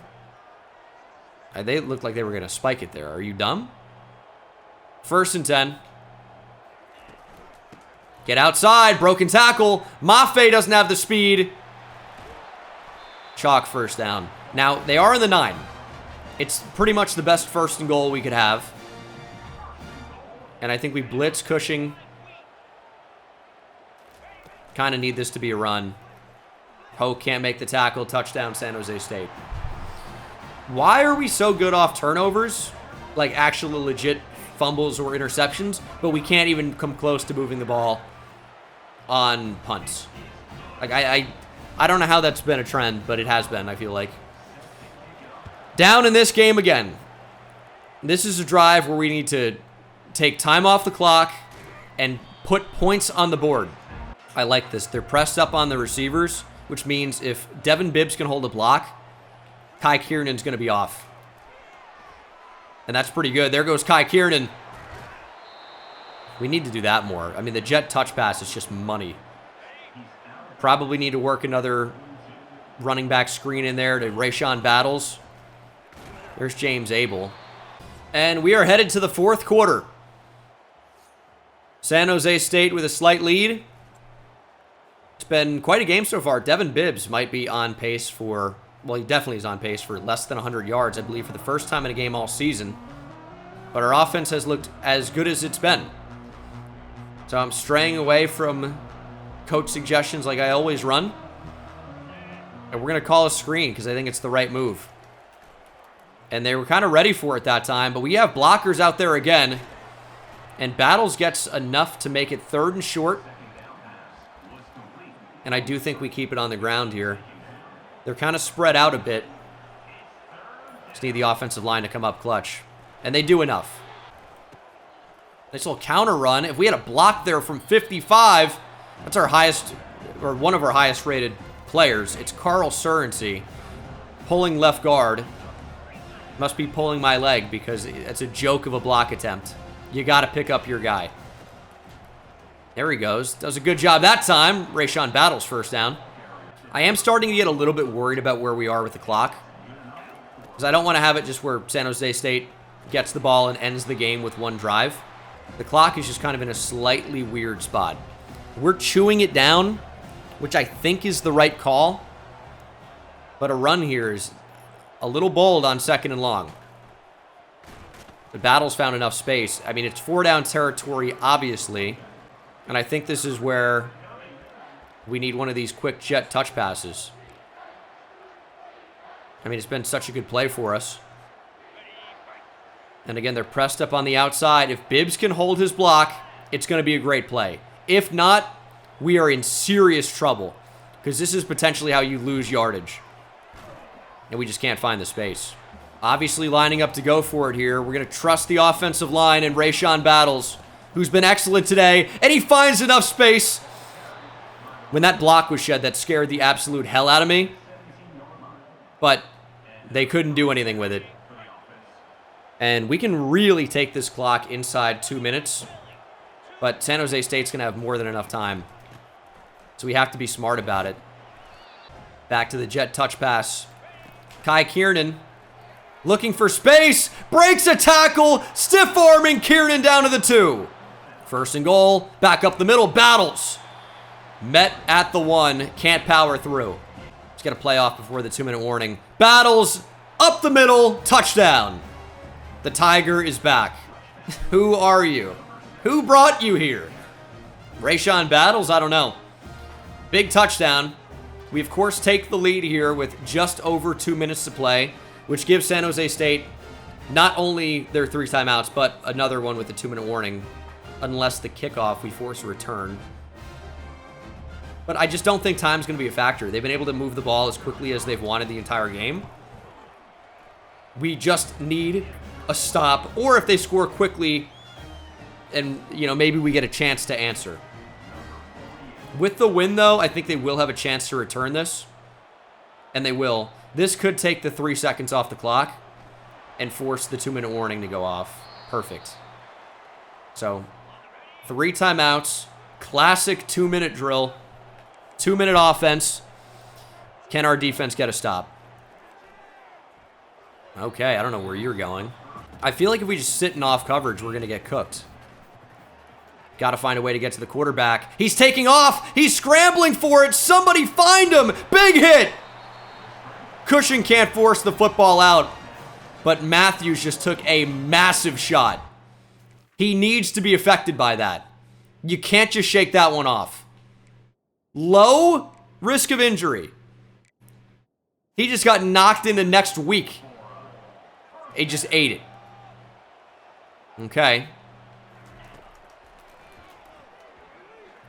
They looked like they were going to spike it there. Are you dumb? 1st and 10. Get outside. Broken tackle. Mafe doesn't have the speed. Chalk first down. Now, they are in the 9. It's pretty much the best first and goal we could have. And I think we blitz Cushing. Kind of need this to be a run. Hoke can't make the tackle. Touchdown, San Jose State. Why are we so good off turnovers? Like actual legit fumbles or interceptions, but we can't even come close to moving the ball on punts. Like I don't know how that's been a trend, but it has been, I feel like. Down in this game again. This is a drive where we need to take time off the clock and put points on the board. I like this. They're pressed up on the receivers, which means if Devin Bibbs can hold a block, Kai Kiernan's going to be off. And that's pretty good. There goes Kai Kiernan. We need to do that more. I mean, the jet touch pass is just money. Probably need to work another running back screen in there to Rayshawn Battles. There's James Abel. And we are headed to the fourth quarter. San Jose State with a slight lead. It's been quite a game so far. Devin Bibbs might be on pace for, well, he definitely is on pace for less than 100 yards, I believe, for the first time in a game all season. But our offense has looked as good as it's been. So I'm straying away from coach suggestions like I always run. And we're going to call a screen because I think it's the right move. And they were kind of ready for it that time, but we have blockers out there again. And Battles gets enough to make it 3rd and short. And I do think we keep it on the ground here. They're kind of spread out a bit. Just need the offensive line to come up clutch. And they do enough. Nice little counter run. If we had a block there from 55, that's our highest, or one of our highest rated players. It's Carl Surrency pulling left guard. Must be pulling my leg because it's a joke of a block attempt. You got to pick up your guy. There he goes. Does a good job that time. Rayshawn Battles first down. I am starting to get a little bit worried about where we are with the clock. Because I don't want to have it just where San Jose State gets the ball and ends the game with one drive. The clock is just kind of in a slightly weird spot. We're chewing it down, which I think is the right call. But a run here is a little bold on 2nd and long. The Battles found enough space. I mean, it's 4-down territory, obviously. And I think this is where we need one of these quick jet touch passes. I mean, it's been such a good play for us. And again, they're pressed up on the outside. If Bibbs can hold his block, it's going to be a great play. If not, we are in serious trouble. Because this is potentially how you lose yardage. And we just can't find the space. Obviously lining up to go for it here. We're going to trust the offensive line and Rayshawn Battles, who's been excellent today. And he finds enough space. When that block was shed, that scared the absolute hell out of me. But they couldn't do anything with it. And we can really take this clock inside 2 minutes. But San Jose State's going to have more than enough time. So we have to be smart about it. Back to the jet touch pass. Kai Kiernan looking for space. Breaks a tackle. Stiff arming Kiernan down to the 2. 1st and goal. Back up the middle. Battles. Met at the 1. Can't power through. He's got to play off before the 2-minute warning. Battles. Up the middle. Touchdown. The Tiger is back. Who are you? Who brought you here? Rayshawn Battles? I don't know. Big touchdown. We, of course, take the lead here with just over 2 minutes to play, which gives San Jose State not only their 3 timeouts, but another one with the 2-minute warning, unless the kickoff, we force a return. But I just don't think time's going to be a factor. They've been able to move the ball as quickly as they've wanted the entire game. We just need a stop, or if they score quickly, and, you know, maybe we get a chance to answer. With the win, though, I think they will have a chance to return this. And they will. This could take the 3 seconds off the clock and force the 2-minute warning to go off. Perfect. So, 3 timeouts. Classic 2-minute drill. 2-minute offense. Can our defense get a stop? Okay, I don't know where you're going. I feel like if we just sit in off coverage, we're going to get cooked. Got to find a way to get to the quarterback. He's taking off. He's scrambling for it. Somebody find him. Big hit. Cushing can't force the football out, but Matthews just took a massive shot. He needs to be affected by that. You can't just shake that one off. Low risk of injury. He just got knocked into next week. He just ate it. Okay.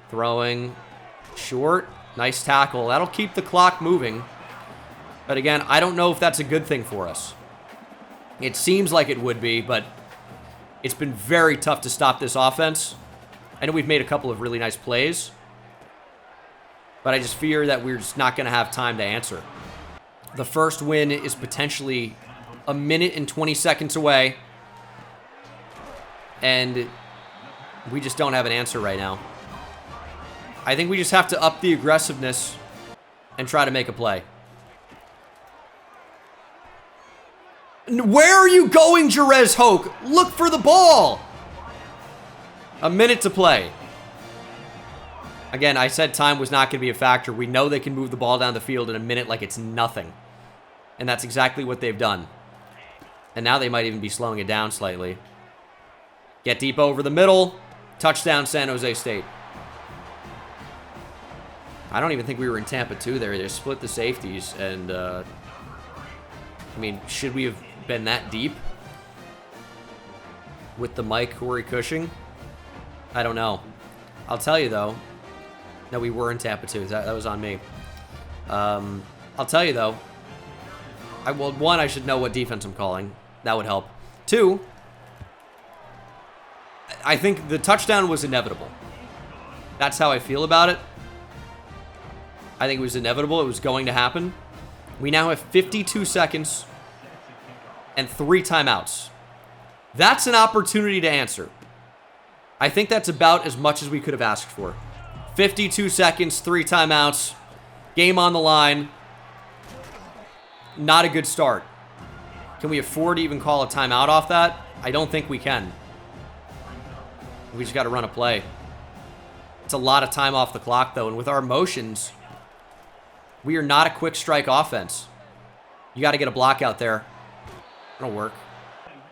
Throwing short. Nice tackle. That'll keep the clock moving. But again, I don't know if that's a good thing for us. It seems like it would be, but it's been very tough to stop this offense. I know we've made a couple of really nice plays, but I just fear that we're just not going to have time to answer. The first win is potentially a minute and 20 seconds away, and we just don't have an answer right now. I think we just have to up the aggressiveness and try to make a play. Where are you going, Jerez Hoke? Look for the ball. A minute to play. Again, I said time was not going to be a factor. We know they can move the ball down the field in a minute like it's nothing. And that's exactly what they've done. And now they might even be slowing it down slightly. Get deep over the middle. Touchdown, San Jose State. I don't even think we were in Tampa 2 there. They split the safeties. And, I mean, should we have been that deep with the Mike Corey Cushing? I don't know. I'll tell you, though. No, we were in Tampa 2. That was on me. I'll tell you, though. Well, one, I should know what defense I'm calling. That would help. Two, I think the touchdown was inevitable. That's how I feel about it. I think it was inevitable. It was going to happen. We now have 52 seconds and 3 timeouts. That's an opportunity to answer. I think that's about as much as we could have asked for. 52 seconds, 3 timeouts, game on the line. Not a good start. Can we afford to even call a timeout off that? I don't think we can. We just got to run a play. It's a lot of time off the clock, though, and with our motions, we are not a quick strike offense. You got to get a block out there. It'll work.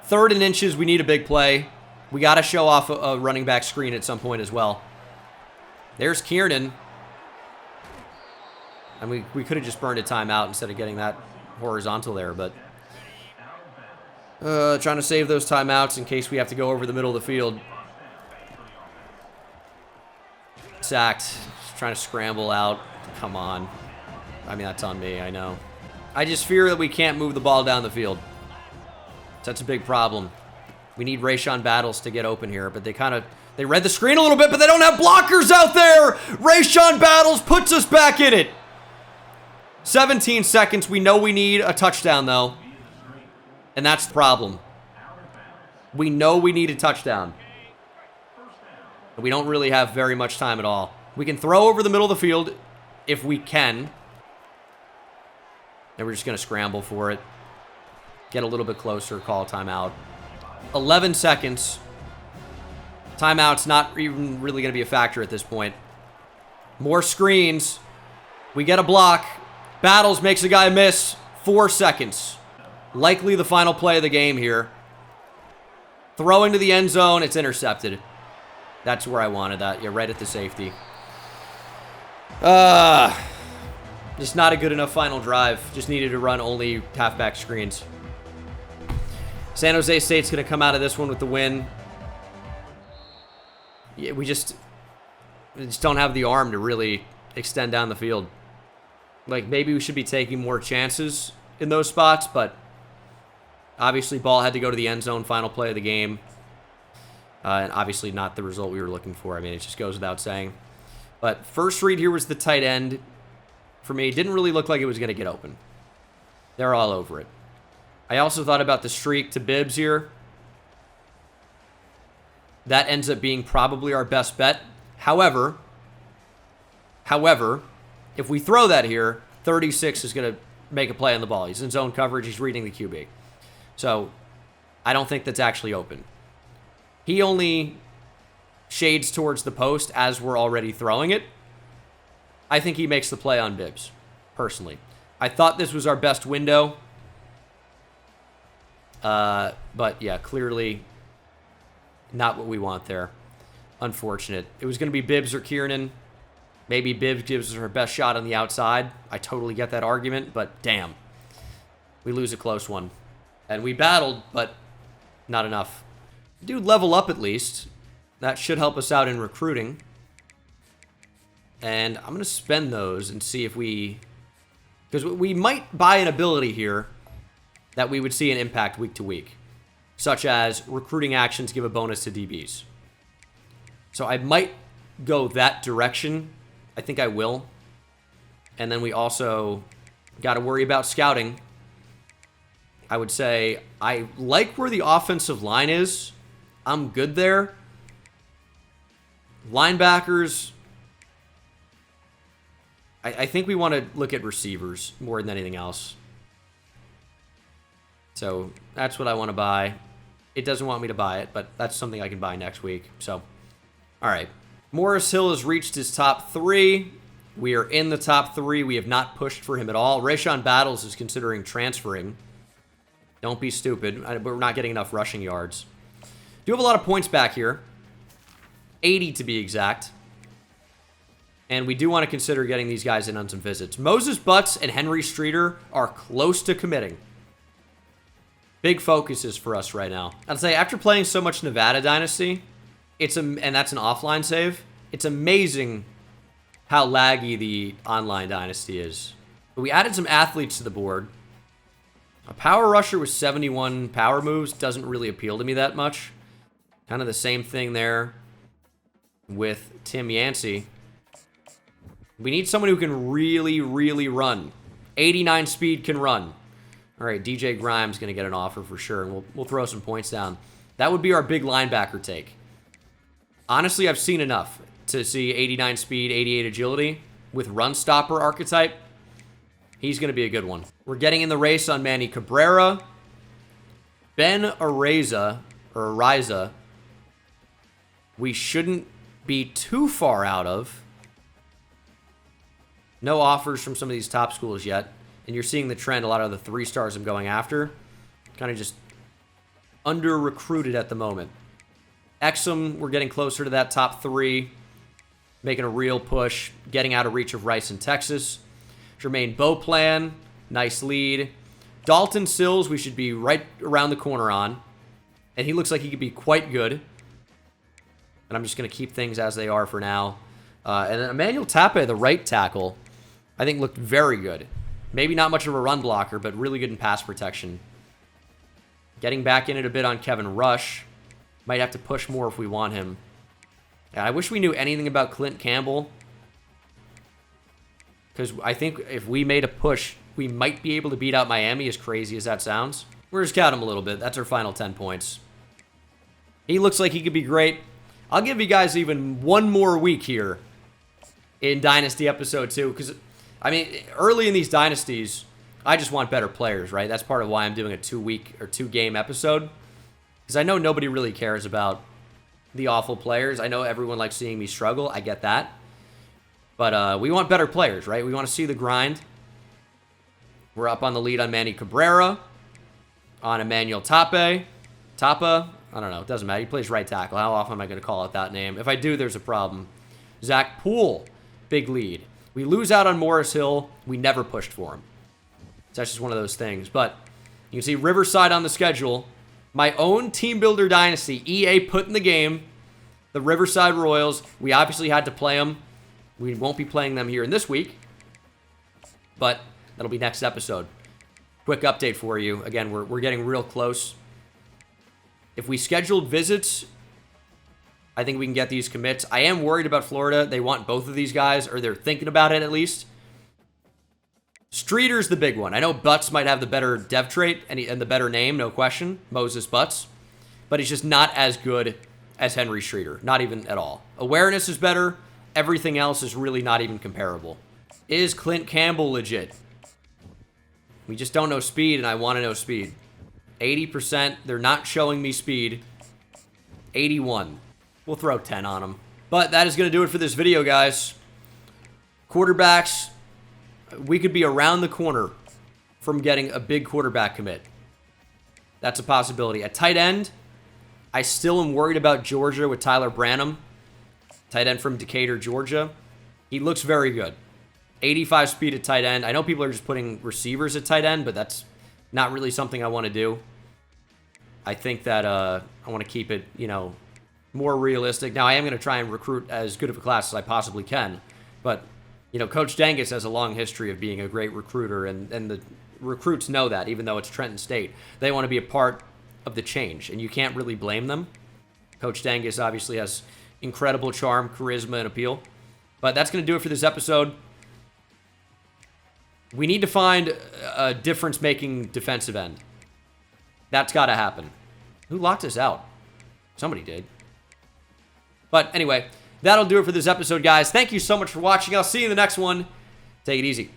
3rd and inches, we need a big play. We got to show off a running back screen at some point as well. There's Kiernan. And we could have just burned a timeout instead of getting that horizontal there, but trying to save those timeouts in case we have to go over the middle of the field. Sacked. Just trying to scramble out. Come on. I mean, that's on me, I know. I just fear that we can't move the ball down the field. That's a big problem. We need Rayshon Battles to get open here, but they read the screen a little bit, but they don't have blockers out there. Rayshon Battles puts us back in it. 17 seconds. We know we need a touchdown, though. And that's the problem. We know we need a touchdown. But we don't really have very much time at all. We can throw over the middle of the field if we can. And we're just going to scramble for it. Get a little bit closer, call a timeout. 11 seconds. Timeout's not even really going to be a factor at this point. More screens. We get a block. Battles makes a guy miss. 4 seconds. Likely the final play of the game here. Throw into the end zone. It's intercepted. That's where I wanted that. Yeah, right at the safety. Just not a good enough final drive. Just needed to run only halfback screens. San Jose State's going to come out of this one with the win. Yeah, we just don't have the arm to really extend down the field. Like, maybe we should be taking more chances in those spots, but obviously ball had to go to the end zone, final play of the game. And obviously not the result we were looking for. I mean, it just goes without saying. But first read here was the tight end. For me, it didn't really look like it was going to get open. They're all over it. I also thought about the streak to Bibbs here. That ends up being probably our best bet. However, if we throw that here, 36 is going to make a play on the ball. He's in zone coverage. He's reading the QB. So I don't think that's actually open. He only shades towards the post as we're already throwing it, I think he makes the play on Bibbs, personally. I thought this was our best window. But yeah, clearly not what we want there. Unfortunate. It was going to be Bibbs or Kiernan. Maybe Bibbs gives us her best shot on the outside. I totally get that argument, but damn. We lose a close one. And we battled, but not enough. Dude, level up at least. That should help us out in recruiting. And I'm going to spend those and see if we... Because we might buy an ability here that we would see an impact week to week. Such as recruiting actions give a bonus to DBs. So I might go that direction. I think I will. And then we also got to worry about scouting. I would say I like where the offensive line is. I'm good there. Linebackers, I think we want to look at receivers more than anything else. So that's what I want to buy. It doesn't want me to buy it, but that's something I can buy next week. So, all right. Morris Hill has reached his top 3. We are in the top 3. We have not pushed for him at all. Rayshon Battles is considering transferring. Don't be stupid. But we're not getting enough rushing yards. Do have a lot of points back here. 80 to be exact. And we do want to consider getting these guys in on some visits. Moses Butts and Henry Streeter are close to committing. Big focuses for us right now. I'd say after playing so much Nevada Dynasty, and that's an offline save, it's amazing how laggy the online Dynasty is. But we added some athletes to the board. A power rusher with 71 power moves doesn't really appeal to me that much. Kind of the same thing there with Tim Yancey. We need someone who can really, really run. 89 speed can run. All right, DJ Grimes going to get an offer for sure, and we'll throw some points down. That would be our big linebacker take. Honestly, I've seen enough to see 89 speed, 88 agility with run stopper archetype. He's going to be a good one. We're getting in the race on Manny Cabrera. Ben Ariza, we shouldn't be too far out of. No offers from some of these top schools yet. And you're seeing the trend, a lot of the 3 stars I'm going after. Kind of just under-recruited at the moment. Exum, we're getting closer to that top 3. Making a real push. Getting out of reach of Rice in Texas. Jermaine Beauplan, nice lead. Dalton Sills, we should be right around the corner on. And he looks like he could be quite good. And I'm just going to keep things as they are for now. And then Emmanuel Tappe, the right tackle, I think looked very good. Maybe not much of a run blocker, but really good in pass protection. Getting back in it a bit on Kevin Rush. Might have to push more if we want him. And I wish we knew anything about Clint Campbell. Because I think if we made a push, we might be able to beat out Miami, as crazy as that sounds. We're just counting him a little bit. That's our final 10 points. He looks like he could be great. I'll give you guys even one more week here in Dynasty Episode 2. Because, I mean, early in these Dynasties, I just want better players, right? That's part of why I'm doing a 2-week or 2-game episode. Because I know nobody really cares about the awful players. I know everyone likes seeing me struggle. I get that. But we want better players, right? We want to see the grind. We're up on the lead on Manny Cabrera. On Emmanuel Tappe. Tappa? I don't know. It doesn't matter. He plays right tackle. How often am I going to call it that name? If I do, there's a problem. Zach Poole. Big lead. We lose out on Morris Hill. We never pushed for him. So that's just one of those things. But you can see Riverside on the schedule. My own Teambuilder Dynasty. EA put in the game. The Riverside Royals. We obviously had to play them. We won't be playing them here in this week. But that'll be next episode. Quick update for you. Again, we're getting real close. If we scheduled visits, I think we can get these commits. I am worried about Florida. They want both of these guys, or they're thinking about it at least. Streeter's the big one. I know Butts might have the better dev trait and the better name, no question. Moses Butts. But he's just not as good as Henry Streeter. Not even at all. Awareness is better. Everything else is really not even comparable. Is Clint Campbell legit? We just don't know speed, and I want to know speed. 80%. They're not showing me speed. 81. We'll throw 10 on him. But that is going to do it for this video, guys. Quarterbacks, we could be around the corner from getting a big quarterback commit. That's a possibility. At tight end, I still am worried about Georgia with Tyler Branham. Tight end from Decatur, Georgia. He looks very good. 85 speed at tight end. I know people are just putting receivers at tight end, but that's not really something I want to do. I think that I want to keep it, you know, more realistic. Now, I am going to try and recruit as good of a class as I possibly can. But, you know, Coach Dangus has a long history of being a great recruiter, and the recruits know that, even though it's Trenton State. They want to be a part of the change, and you can't really blame them. Coach Dangus obviously has incredible charm, charisma, and appeal. But that's going to do it for this episode. We need to find a difference-making defensive end. That's got to happen. Who locked us out? Somebody did. But anyway, that'll do it for this episode, guys. Thank you so much for watching. I'll see you in the next one. Take it easy.